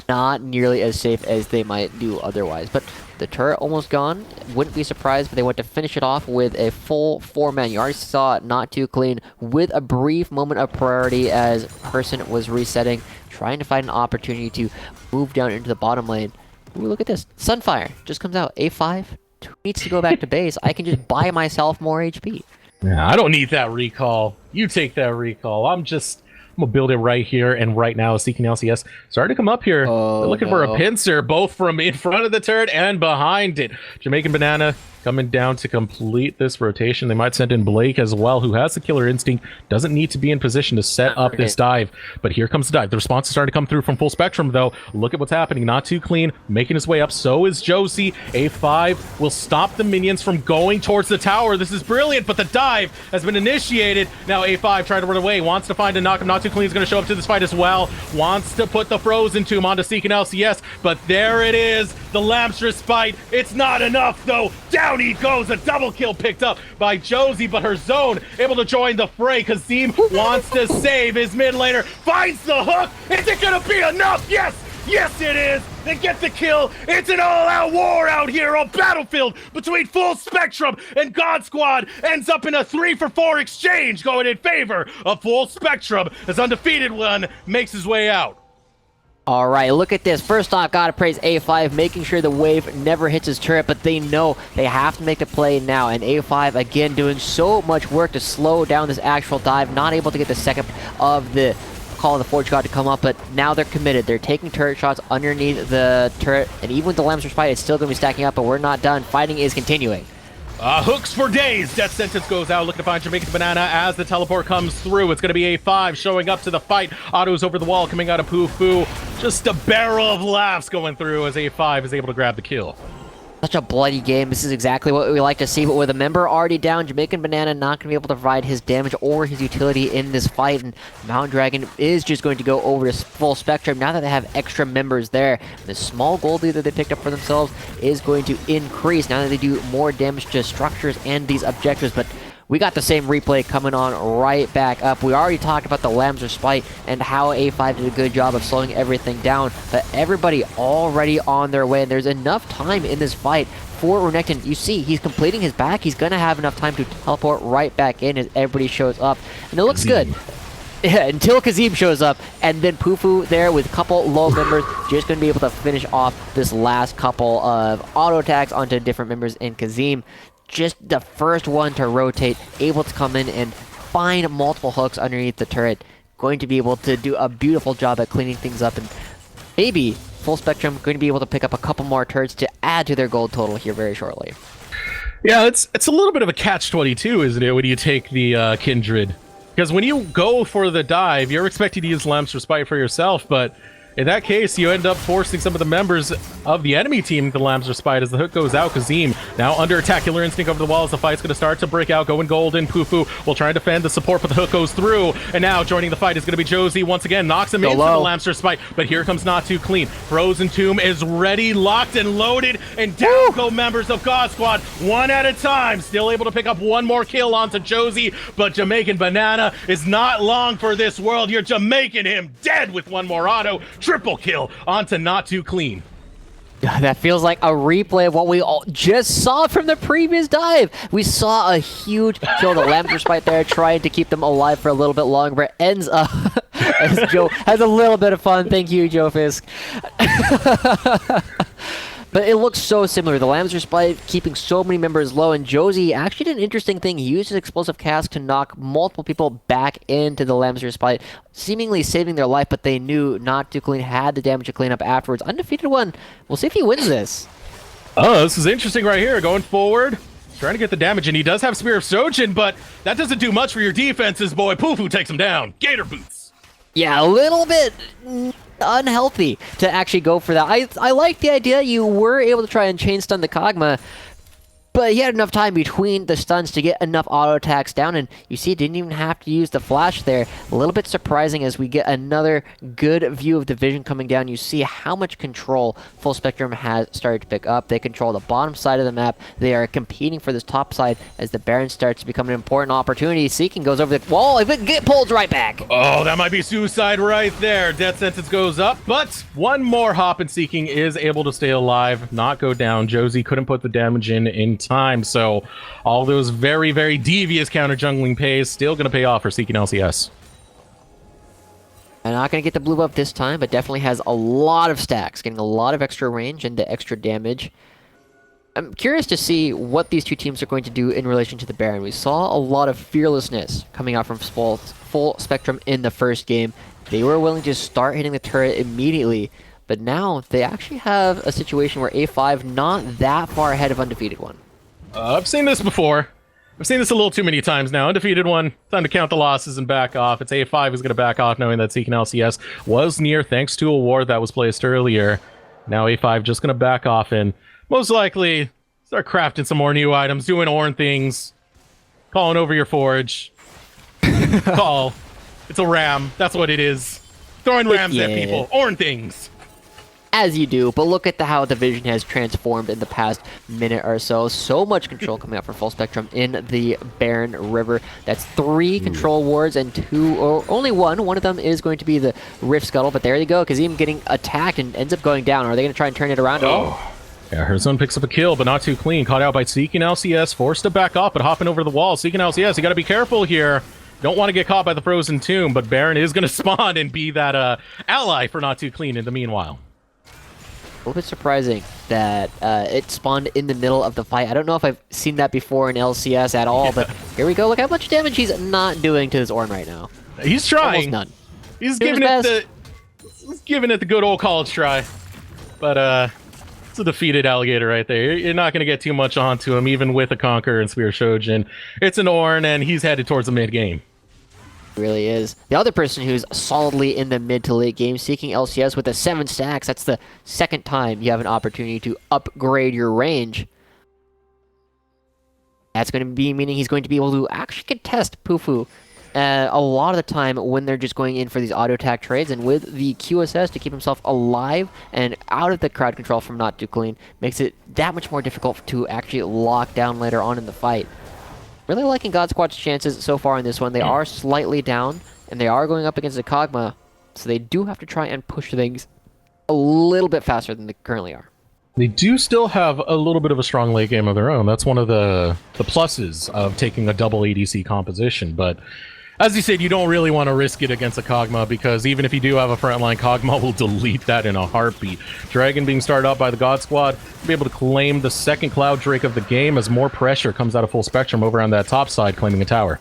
not nearly as safe as they might do otherwise. But the turret almost gone. Wouldn't be surprised, but they went to finish it off with a full 4-man. You already saw it, not too clean, with a brief moment of priority as Person was resetting, trying to find an opportunity to move down into the bottom lane. Ooh, look at this. Sunfire just comes out. A5 needs to go back to base. I can just buy myself more HP. Yeah, I don't need that recall. You take that recall. I'm gonna build it right here and right now. Seeking LCS starting to come up here. Oh, They're looking for a pincer, both from in front of the turret and behind it. Jamaican Banana coming down to complete this rotation. They might send in Blake as well, who has the killer instinct, doesn't need to be in position to set up this dive. But here comes the dive. The response is starting to come through from Full Spectrum, though. Look at what's happening. Not too clean, making his way up. So is Josie. A5 will stop the minions from going towards the tower. This is brilliant, but the dive has been initiated. Now A5 trying to run away, wants to find a knock him. Not too clean is going to show up to this fight as well. Wants to put the Frozen Tomb onto Seeking LCS, but there it is. The Lamstress fight. It's not enough, though. Down he goes. A double kill picked up by Josie, but her zone able to join the fray. Kazim wants to save his mid laner. Finds the hook. Is it going to be enough? Yes. Yes, it is. They get the kill. It's an all-out war out here on Battlefield between Full Spectrum and God Squad. Ends up in a 3-for-4 exchange going in favor of Full Spectrum as Undefeated One makes his way out. All right, look at this. First off, gotta praise A5, making sure the wave never hits his turret, but they know they have to make the play now. And A5, again, doing so much work to slow down this actual dive, not able to get the second of the Call of the Forge God to come up, but now they're committed. They're taking turret shots underneath the turret, and even with the Lamstress fight, it's still going to be stacking up, but we're not done. Fighting is continuing. Hooks for days. Death sentence goes out. Looking to find Jamaican Banana as the teleport comes through. It's going to be A5 showing up to the fight. Autos over the wall coming out of Pufu. Just a barrel of laughs going through as A5 is able to grab the kill. Such a bloody game. This is exactly what we like to see, but with a member already down, Jamaican Banana not going to be able to provide his damage or his utility in this fight, and Mountain Dragon is just going to go over to Full Spectrum now that they have extra members there. The small gold lead that they picked up for themselves is going to increase now that they do more damage to structures and these objectives, but we got the same replay coming on right back up. We already talked about the Lamstress fight and how A5 did a good job of slowing everything down, but everybody already on their way, and there's enough time in this fight for Renekton. You see, he's completing his back. He's going to have enough time to teleport right back in as everybody shows up, and it looks good. Yeah, until Kazim shows up, and then Pufu there with a couple low members, just going to be able to finish off this last couple of auto attacks onto different members in Kazim. Just the first one to rotate, able to come in and find multiple hooks underneath the turret. Going to be able to do a beautiful job at cleaning things up, and maybe Full Spectrum going to be able to pick up a couple more turrets to add to their gold total here very shortly. Yeah, it's a little bit of a catch-22, isn't it, when you take the Kindred? Because when you go for the dive, you're expecting to use Lamstress Spite for yourself, but in that case, you end up forcing some of the members of the enemy team into the Lamstress Spite as the hook goes out. Kazim now under attack. Killer Instinct over the wall as the fight's going to start to break out. Going golden. Pufu will try and defend the support, but the hook goes through. And now joining the fight is going to be Josie once again. Knocks him into the Lamstress Spite, but here comes Not Too Clean. Frozen Tomb is ready, locked, and loaded. And down go members of God Squad, one at a time. Still able to pick up one more kill onto Josie, but Jamaican Banana is not long for this world. You're Jamaican him dead with one more auto. Triple kill onto Not Too Clean. That feels like a replay of what we all just saw from the previous dive. We saw a huge kill, the Lamstress fight there, trying to keep them alive for a little bit longer, but ends up as Joe has a little bit of fun. Thank you, Joe Fisk. But it looks so similar. The Lamstress fight keeping so many members low, and Josie actually did an interesting thing. He used his explosive cast to knock multiple people back into the Lamstress fight, seemingly saving their life, but they knew Not Too Clean had the damage to clean up afterwards. Undefeated One, we'll see if he wins this. Oh, this is interesting right here. Going forward, trying to get the damage, and he does have Spear of Sojin, but that doesn't do much for your defenses, boy. Pufu takes him down. Gator boots. Yeah, a little bit unhealthy to actually go for that. I like the idea. You were able to try and chain stun the Kog'Maw, but he had enough time between the stuns to get enough auto attacks down, and you see, didn't even have to use the flash there. A little bit surprising as we get another good view of the vision coming down. You see how much control Full Spectrum has started to pick up. They control the bottom side of the map. They are competing for this top side as the Baron starts to become an important opportunity. Seeking goes over the wall, if it get pulled right back. Oh, that might be suicide right there. Death sentence goes up, but one more hop and Seeking is able to stay alive, not go down. Josie couldn't put the damage in time, so all those very, very devious counter jungling pays still going to pay off for Seeking LCS. I'm not going to get the blue buff this time, but definitely has a lot of stacks, getting a lot of extra range and the extra damage. I'm curious to see what these two teams are going to do in relation to the Baron. We saw a lot of fearlessness coming out from Full Spectrum in the first game. They were willing to start hitting the turret immediately, but now they actually have a situation where A5 not that far ahead of Undefeated One. I've seen this before. I've seen this a little too many times now. Undefeated One, time to count the losses and back off. It's A5 who's going to back off, knowing that Seeking LCS was near thanks to a ward that was placed earlier. Now A5 just going to back off and most likely start crafting some more new items, doing Ornn things, calling over your forge. Call. It's a ram. That's what it is. Throwing rams at people. Ornn things. As you do, but look at how the vision has transformed in the past minute or so. So much control coming out from Full Spectrum in the Baron River. That's 3 control wards and 2, or only one. One of them is going to be the Rift Scuttle, but there you go, Kazim getting attacked and ends up going down. Are they going to try and turn it around? Oh. Yeah, Herzone picks up a kill, but not too clean. Caught out by Seeking LCS, forced to back off, but hopping over the wall. Seeking LCS, you got to be careful here. Don't want to get caught by the Frozen Tomb, but Baron is going to spawn and be that ally for not too clean in the meanwhile. A little bit surprising that it spawned in the middle of the fight. I don't know if I've seen that before in LCS at all, but here we go. Look how much damage he's not doing to his Ornn right now. He's trying. Almost none. He's giving it the good old college try. But it's a defeated alligator right there. You're not going to get too much onto him, even with a Conqueror and Spear Shojin. It's an Ornn, and he's headed towards the mid game. Really is. The other person who's solidly in the mid to late game, Seeking LCS with a 7 stacks. That's the second time you have an opportunity to upgrade your range. That's going to be meaning he's going to be able to actually contest Pufu a lot of the time when they're just going in for these auto attack trades, and with the QSS to keep himself alive and out of the crowd control from Not Too Clean makes it that much more difficult to actually lock down later on in the fight. Really liking God Squad's chances so far in this one. They are slightly down, and they are going up against the Kog'Maw, so they do have to try and push things a little bit faster than they currently are. They do still have a little bit of a strong late game of their own. That's one of the pluses of taking a double ADC composition, but as you said, you don't really want to risk it against a Kog'Maw, because even if you do have a frontline, Kog'Maw will delete that in a heartbeat. Dragon being started up by the God Squad, be able to claim the second Cloud Drake of the game as more pressure comes out of Full Spectrum over on that top side, claiming a tower.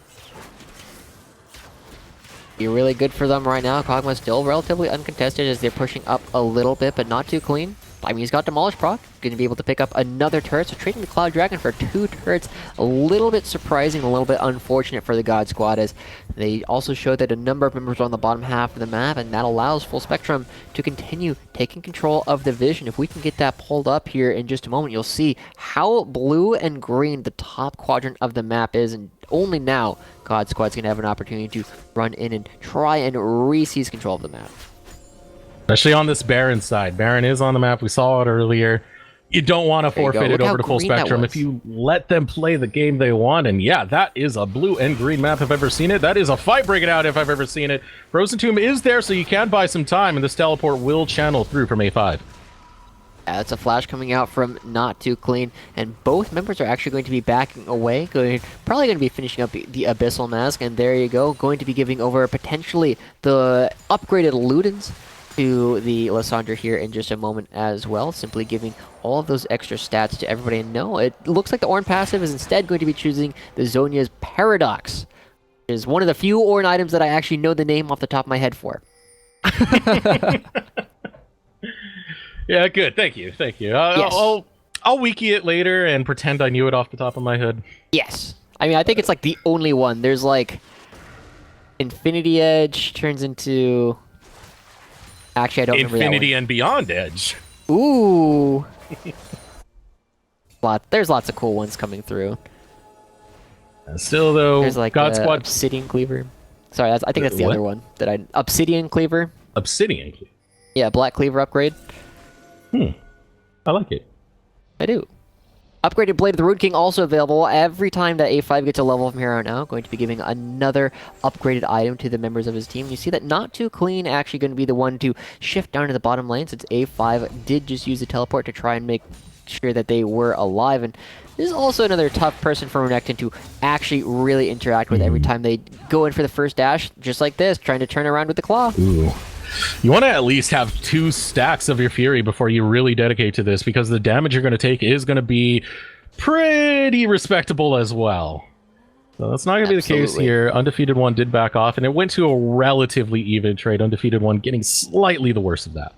Be really good for them right now. Kog'Maw still relatively uncontested as they're pushing up a little bit, but not too clean. I mean, he's got Demolish proc, going to be able to pick up another turret, so trading the Cloud Dragon for 2 turrets, a little bit surprising, a little bit unfortunate for the God Squad, as they also showed that a number of members are on the bottom half of the map, and that allows Full Spectrum to continue taking control of the vision. If we can get that pulled up here in just a moment, you'll see how blue and green the top quadrant of the map is, and only now God Squad's going to have an opportunity to run in and try and re-seize control of the map. Especially on this Baron side. Baron is on the map. We saw it earlier. You don't want to forfeit it over to Full Spectrum if you let them play the game they want. And yeah, that is a blue and green map if I've ever seen it. That is a fight breaking out if I've ever seen it. Frozen Tomb is there, so you can buy some time, and this teleport will channel through from A5. Yeah, that's a flash coming out from Not Too Clean, and both members are actually going to be backing away, probably going to be finishing up the Abyssal Mask, and there you go, going to be giving over potentially the upgraded Ludens to the Lysandra here in just a moment as well, simply giving all of those extra stats to everybody. And no, it looks like the Ornn passive is instead going to be choosing the Zhonya's Paradox, which is one of the few Ornn items that I actually know the name off the top of my head for. Yeah, good. Thank you. Yes. I'll wiki it later and pretend I knew it off the top of my head. Yes. I mean, I think it's like the only one. There's like Infinity Edge turns into... Actually, I don't remember that one. Infinity and Beyond Edge. Ooh. There's lots of cool ones coming through. Still, though, There's like God the Squad Obsidian Cleaver. Sorry, I think that's the What? other one that I Obsidian Cleaver. Obsidian. Yeah, Black Cleaver upgrade. I like it. I do. Upgraded Blade of the Root King also available. Every time that A5 gets a level from here on out, going to be giving another upgraded item to the members of his team. You see that Not Too Clean actually going to be the one to shift down to the bottom lane, since A5 did just use the teleport to try and make sure that they were alive. And this is also another tough person for Renekton to actually really interact with every time they go in for the first dash, just like this, trying to turn around with the claw. Ooh. You want to at least have 2 stacks of your Fury before you really dedicate to this, because the damage you're going to take is going to be pretty respectable as well. So that's not going to be the case here. Undefeated One did back off, and it went to a relatively even trade. Undefeated One getting slightly the worst of that.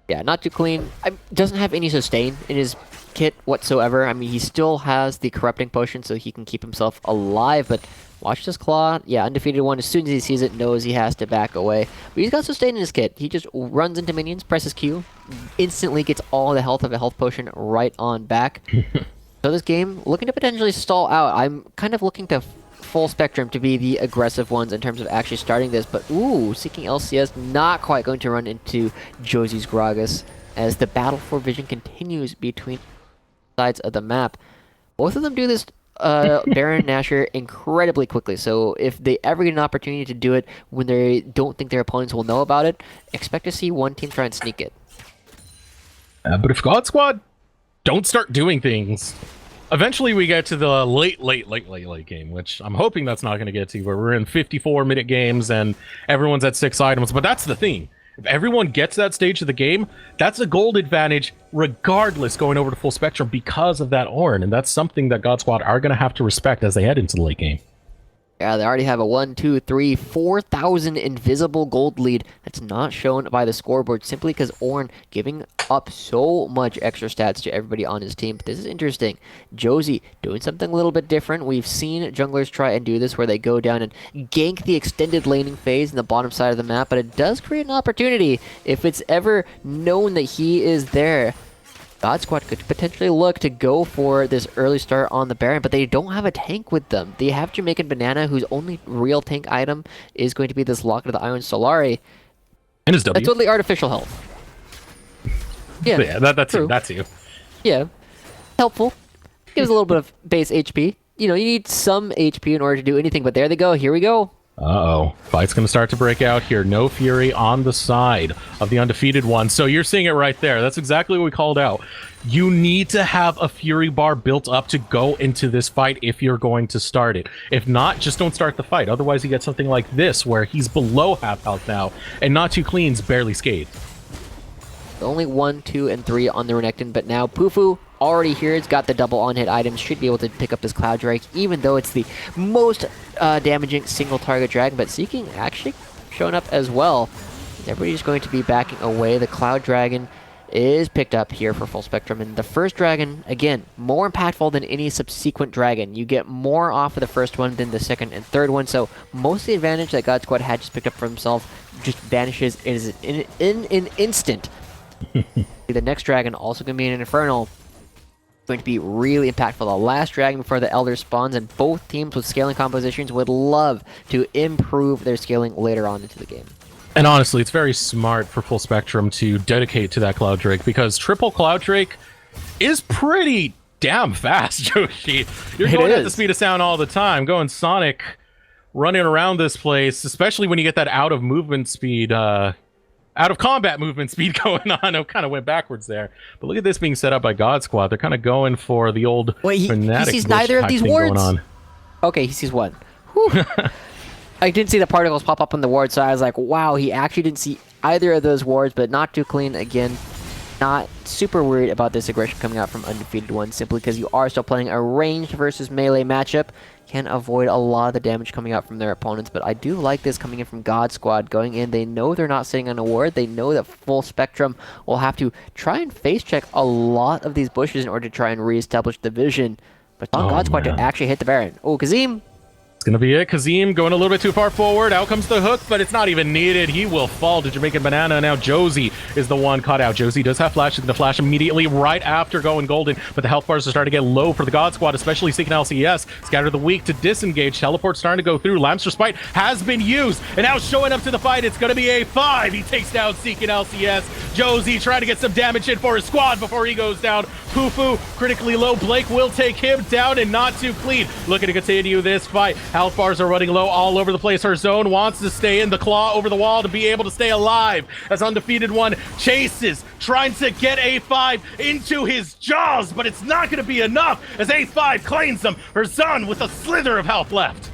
Yeah, Not Too Clean. Doesn't have any sustain in his kit whatsoever. I mean, he still has the corrupting potion, so he can keep himself alive, but watch this claw. Yeah, Undefeated One, as soon as he sees it, knows he has to back away. But he's got sustain in his kit. He just runs into minions, presses Q, instantly gets all the health of a health potion right on back. So this game, looking to potentially stall out. I'm kind of looking to Full Spectrum to be the aggressive ones in terms of actually starting this, but ooh, Seeking LCS not quite going to run into Josie's Gragas as the battle for vision continues between sides of the map. Both of them do this Baron Nashor incredibly quickly, so if they ever get an opportunity to do it when they don't think their opponents will know about it, expect to see one team try and sneak it. But if God Squad don't start doing things, eventually we get to the late game, which I'm hoping that's not going to get to, where we're in 54-minute games and everyone's at 6 items. But that's the thing. If everyone gets that stage of the game, that's a gold advantage regardless going over to Full Spectrum because of that Ornn. And that's something that God Squad are going to have to respect as they head into the late game. Yeah, they already have a 1, 2, 3, 4,000 invisible gold lead that's not shown by the scoreboard simply because Ornn giving up so much extra stats to everybody on his team. But this is interesting. Josie doing something a little bit different. We've seen junglers try and do this where they go down and gank the extended laning phase in the bottom side of the map, but it does create an opportunity if it's ever known that he is there. God Squad could potentially look to go for this early start on the Baron, but they don't have a tank with them. They have Jamaican Banana, whose only real tank item is going to be this Locket of the Iron Solari. And his W. That's totally artificial health. Yeah, yeah, that's you. Yeah, helpful. Gives a little bit of base HP. You know, you need some HP in order to do anything, but there they go. Here we go. Uh-oh. Fight's going to start to break out here. No Fury on the side of the Undefeated One. So you're seeing it right there. That's exactly what we called out. You need to have a Fury bar built up to go into this fight if you're going to start it. If not, just don't start the fight. Otherwise, you get something like this, where he's below half health now, and Not Too Clean's barely scathed. Only 1, 2, and 3 on the Renekton, but now Pufu already here. It's got the double on-hit items, should be able to pick up this Cloud Drake, even though it's the most damaging single target dragon, but Seeking actually showing up as well. Everybody's going to be backing away. The Cloud Dragon is picked up here for Full Spectrum, and the first dragon, again, more impactful than any subsequent dragon. You get more off of the first one than the second and third one, so most of the advantage that God Squad had just picked up for himself just vanishes in an instant. The next dragon also going to be an Infernal. Going to be really impactful. The last dragon before the Elder spawns, and both teams with scaling compositions would love to improve their scaling later on into the game. And honestly, it's very smart for Full Spectrum to dedicate to that Cloud Drake, because triple Cloud Drake is pretty damn fast, Joshi. You're going at the speed of sound all the time, going Sonic, running around this place, especially when you get that out of movement speed, out of combat movement speed going on. I kind of went backwards there. But look at this being set up by God Squad. They're kind of going for the old fanatic he sees neither of these wards? going on. Okay, he sees one. I didn't see the particles pop up on the ward, so I was like, wow, he actually didn't see either of those wards, but Not Too Clean, again, not super worried about this aggression coming out from Undefeated One, simply because you are still playing a ranged versus melee matchup. Can avoid a lot of the damage coming out from their opponents, but I do like this coming in from God Squad. Going in, they know they're not sitting on a ward. They know that Full Spectrum will have to try and face check a lot of these bushes in order to try and reestablish the vision. But on God Squad to actually hit the Baron. Oh, Kazim It's going to be it. Kazim going a little bit too far forward. Out comes the hook, but it's not even needed. He will fall to Jamaican Banana. Now Josie is the one caught out. Josie does have flash. He's going to flash immediately right after going golden, but the health bars are starting to get low for the God Squad, especially seeking LCS. Scatter the weak to disengage. Teleport starting to go through. Lamps Respite has been used, and now showing up to the fight, it's going to be A5. He takes down Seeking LCS. Josie trying to get some damage in for his squad before he goes down. Pufu critically low. Blake will take him down, and not too clean. Looking to continue this fight. Health bars are running low all over the place. Her zone wants to stay in the claw over the wall to be able to stay alive. As Undefeated One chases, trying to get A5 into his jaws, but it's not going to be enough as A5 claims him. Her zone with a slither of health left.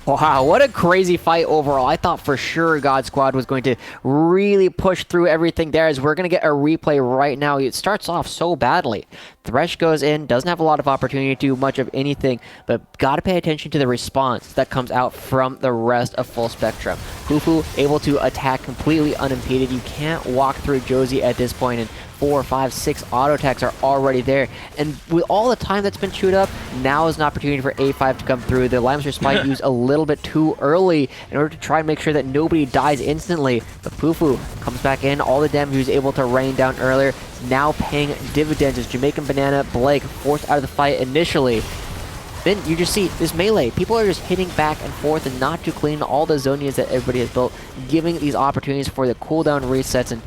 Wow, what a crazy fight overall. I thought for sure God Squad was going to really push through everything there, as we're going to get a replay right now. It starts off so badly. Thresh goes in, doesn't have a lot of opportunity to do much of anything, but got to pay attention to the response that comes out from the rest of Full Spectrum. Fufu able to attack completely unimpeded. You can't walk through Josie at this point, and 4, 5, 6 auto attacks are already there. And with all the time that's been chewed up, now is an opportunity for A5 to come through. The Lamps Respite used a little bit too early in order to try and make sure that nobody dies instantly. But Pufu comes back in. All the damage he was able to rain down earlier is now paying dividends as Jamaican Banana Blake forced out of the fight initially. Then you just see this melee. People are just hitting back and forth and not too clean. All the Zonias that everybody has built, giving these opportunities for the cooldown resets, and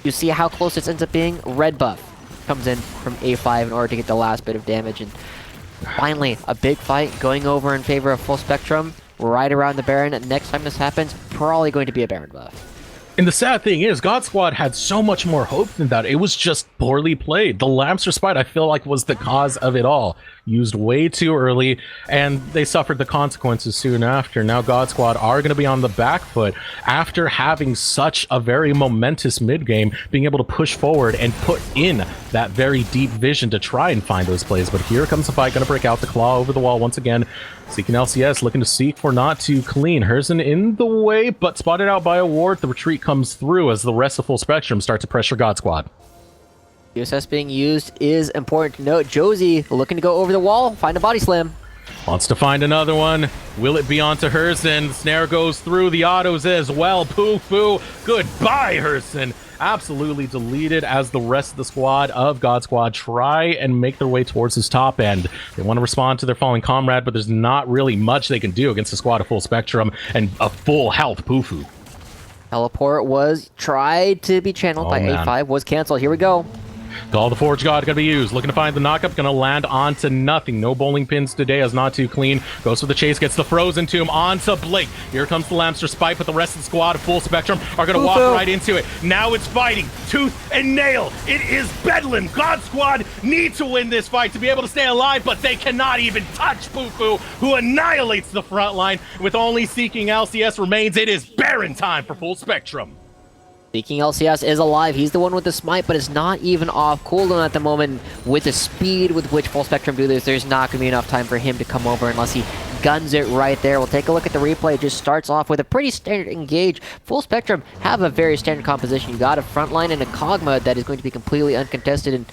you see how close this ends up being. Red buff comes in from A5 in order to get the last bit of damage, and finally a big fight going over in favor of Full Spectrum right around the Baron. Next time this happens, probably going to be a Baron buff. And the sad thing is, God Squad had so much more hope than that. It was just poorly played. The Lamps Respite, I feel like, was the cause of it all. Used way too early, and they suffered the consequences soon after. Now God Squad are going to be on the back foot after having such a very momentous mid-game, being able to push forward and put in that very deep vision to try and find those plays. But here comes the fight, going to break out. The claw over the wall once again. Seeking LCS, looking to seek for not too clean. Herzen in the way, but spotted out by a ward. The retreat comes through as the rest of Full Spectrum start to pressure God Squad. USS being used is important to note. Josie looking to go over the wall, find a body slam. Wants to find another one. Will it be onto Herzen? Snare goes through the autos as well. Pufu, goodbye Herzen. Absolutely deleted as the rest of the squad of God Squad try and make their way towards his top end. They want to respond to their falling comrade, but there's not really much they can do against a squad of Full Spectrum and a full health Pufu. Teleport was tried to be channeled by man. A5, was canceled. Here we go. Call the Forge God gonna be used. Looking to find the knockup, gonna land onto nothing. No bowling pins today as not too clean. Goes for the chase, gets the frozen tomb onto Blake. Here comes the Lamps Respite, but the rest of the squad of Full Spectrum are gonna walk right into it. Now it's fighting tooth and nail. It is Bedlam. God Squad need to win this fight to be able to stay alive, but they cannot even touch Pufu, who annihilates the front line. With only Seeking LCS remains, it is Baron time for Full Spectrum. Seeking LCS is alive. He's the one with the smite, but it's not even off cooldown at the moment. With the speed with which Full Spectrum do this, there's not going to be enough time for him to come over unless he guns it right there. We'll take a look at the replay. It just starts off with a pretty standard engage. Full Spectrum have a very standard composition. You got a frontline and a Kog'Maw that is going to be completely uncontested, and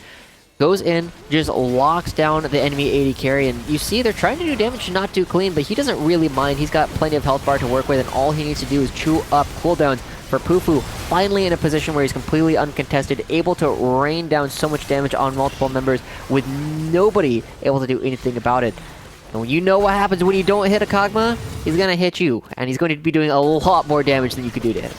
goes in, just locks down the enemy AD carry, and you see they're trying to do damage to Not Too Clean, but he doesn't really mind. He's got plenty of health bar to work with, and all he needs to do is chew up cooldowns. For Pufu, finally in a position where he's completely uncontested, able to rain down so much damage on multiple members with nobody able to do anything about it. And you know what happens when you don't hit a Kog'Maw? He's going to hit you, and he's going to be doing a lot more damage than you could do to him.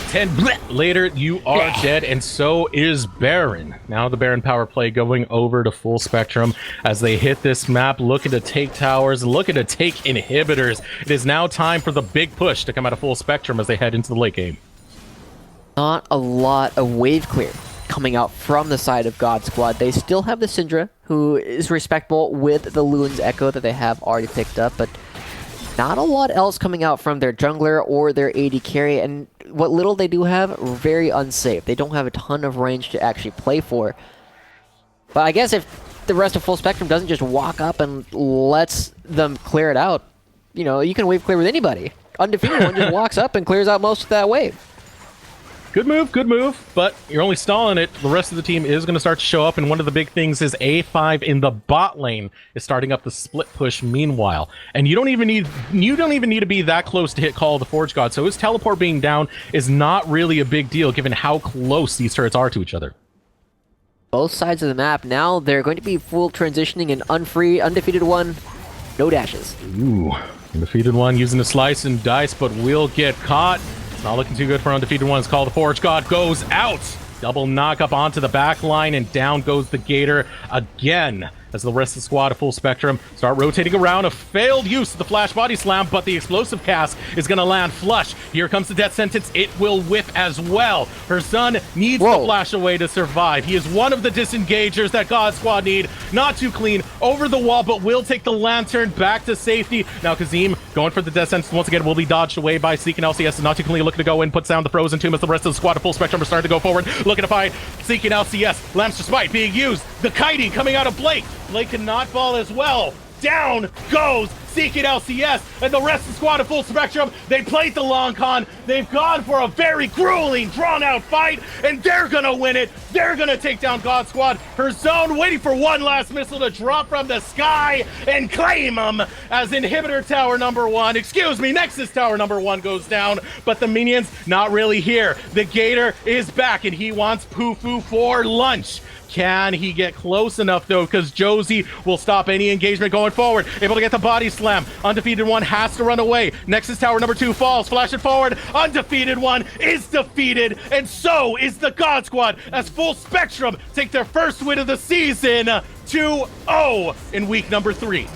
10 later, you are dead, and so is Baron. Now the Baron power play going over to Full Spectrum as they hit this map, looking to take towers, looking to take inhibitors. It is now time for the big push to come out of Full Spectrum as they head into the late game. Not a lot of wave clear coming out from the side of God Squad. They still have the Syndra, who is respectable with the Loon's Echo that they have already picked up, but not a lot else coming out from their jungler or their AD carry, and what little they do have, very unsafe. They don't have a ton of range to actually play for. But I guess if the rest of Full Spectrum doesn't just walk up and lets them clear it out, you know, you can wave clear with anybody. Undefeated One just walks up and clears out most of that wave. Good move, but you're only stalling it. The rest of the team is going to start to show up, and one of the big things is A5 in the bot lane is starting up the split push meanwhile. And you don't even need to be that close to hit Call of the Forge God, so his teleport being down is not really a big deal given how close these turrets are to each other. Both sides of the map, now they're going to be full transitioning an undefeated one, no dashes. Ooh, undefeated one using the slice and dice, but will get caught. Not looking too good for undefeated ones. Call the Forge God goes out. Double knock up onto the back line, and down goes the Gator again. As the rest of the squad, a full spectrum, start rotating around. A failed use of the flash body slam, but the explosive cast is going to land flush. Here comes the death sentence. It will whip as well. Her son needs to flash away to survive. He is one of the disengagers that God Squad need. Not too clean. Over the wall, but will take the lantern back to safety. Now Kazim going for the death sentence once again will be dodged away by Seeking LCS. Not too clean, looking to go in, puts down the frozen tomb as the rest of the squad, a full spectrum, are starting to go forward. Looking to fight Seeking LCS. Lamps to Smite being used. The kiting coming out of Blake. Blake cannot fall as well. Down goes Seeking LCS, and the rest of the squad of full spectrum. They played the long con. They've gone for a very grueling, drawn-out fight, and they're gonna win it. They're gonna take down God Squad. Her zone waiting for one last missile to drop from the sky and claim them as inhibitor tower number 1. Excuse me, Nexus tower number 1 goes down, but the minions not really here. The Gator is back, and he wants Poo-Foo for lunch. Can he get close enough, though? Because Josie will stop any engagement going forward. Able to get the body slam. Undefeated one has to run away. Nexus tower number 2 falls. Flash it forward. Undefeated one is defeated. And so is the God Squad as Full Spectrum take their first win of the season 2-0 in week number 3.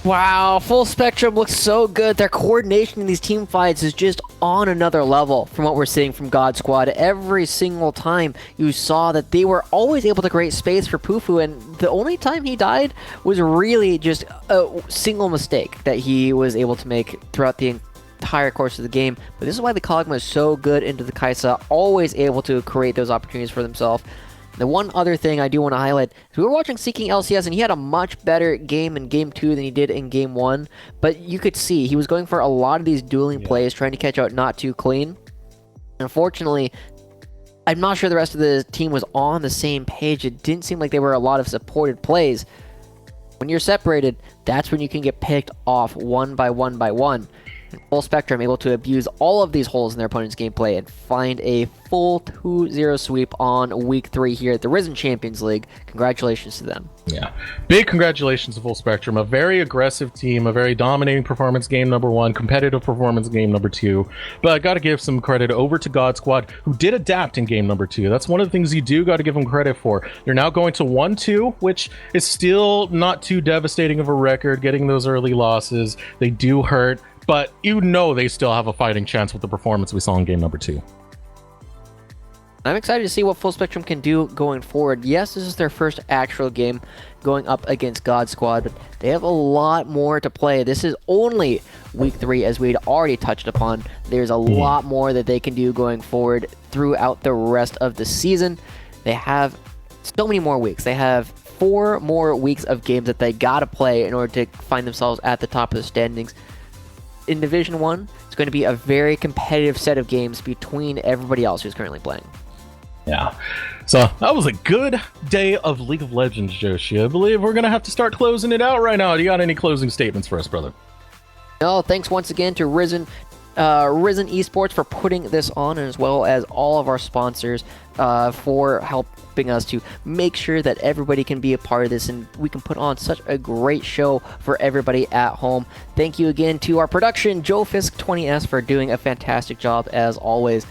Wow, Full Spectrum looks so good. Their coordination in these team fights is just on another level from what we're seeing from God Squad. Every single time you saw that they were always able to create space for Poo-Foo, and the only time he died was really just a single mistake that he was able to make throughout the entire course of the game. But this is why the Kog'Maw is so good into the Kai'Sa, always able to create those opportunities for themselves. The one other thing I do want to highlight is we were watching Seeking LCS, and he had a much better game in Game 2 than he did in Game 1, but you could see he was going for a lot of these dueling plays, trying to catch out not too clean. Unfortunately, I'm not sure the rest of the team was on the same page. It didn't seem like there were a lot of supported plays. When you're separated, that's when you can get picked off one by one by one. Full Spectrum able to abuse all of these holes in their opponent's gameplay and find a full 2-0 sweep on week 3 here at the Risen Champions League. Congratulations to them. Yeah, big congratulations to Full Spectrum. A very aggressive team, a very dominating performance game number 1, competitive performance game number 2. But I got to give some credit over to God Squad, who did adapt in game number 2. That's one of the things you do got to give them credit for. They're now going to 1-2, which is still not too devastating of a record. Getting those early losses, they do hurt. But you know they still have a fighting chance with the performance we saw in game number 2. I'm excited to see what Full Spectrum can do going forward. Yes, this is their first actual game going up against God Squad, but they have a lot more to play. This is only week 3, as we'd already touched upon. There's a lot more that they can do going forward throughout the rest of the season. They have so many more weeks. They have 4 more weeks of games that they gotta play in order to find themselves at the top of the standings. In Division 1, it's going to be a very competitive set of games between everybody else who's currently playing. Yeah. So that was a good day of League of Legends, Joshi. I believe we're going to have to start closing it out right now. Do you got any closing statements for us, brother? No, thanks once again to Risen Esports for putting this on, and as well as all of our sponsors for helping us to make sure that everybody can be a part of this and we can put on such a great show for everybody at home. Thank you again to our production, Joe Fisk 20S, for doing a fantastic job as always.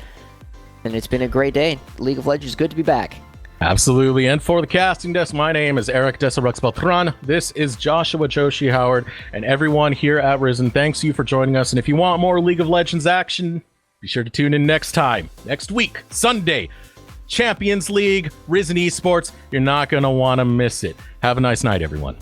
And it's been a great day. League of Legends, good to be back. Absolutely. And for the casting desk, my name is Eric Desarux Beltran. This is Joshua Joshi Howard, and everyone here at Risen, thanks you for joining us. And if you want more League of Legends action, be sure to tune in next time, next week, Sunday, Champions League, Risen Esports. You're not going to want to miss it. Have a nice night, everyone.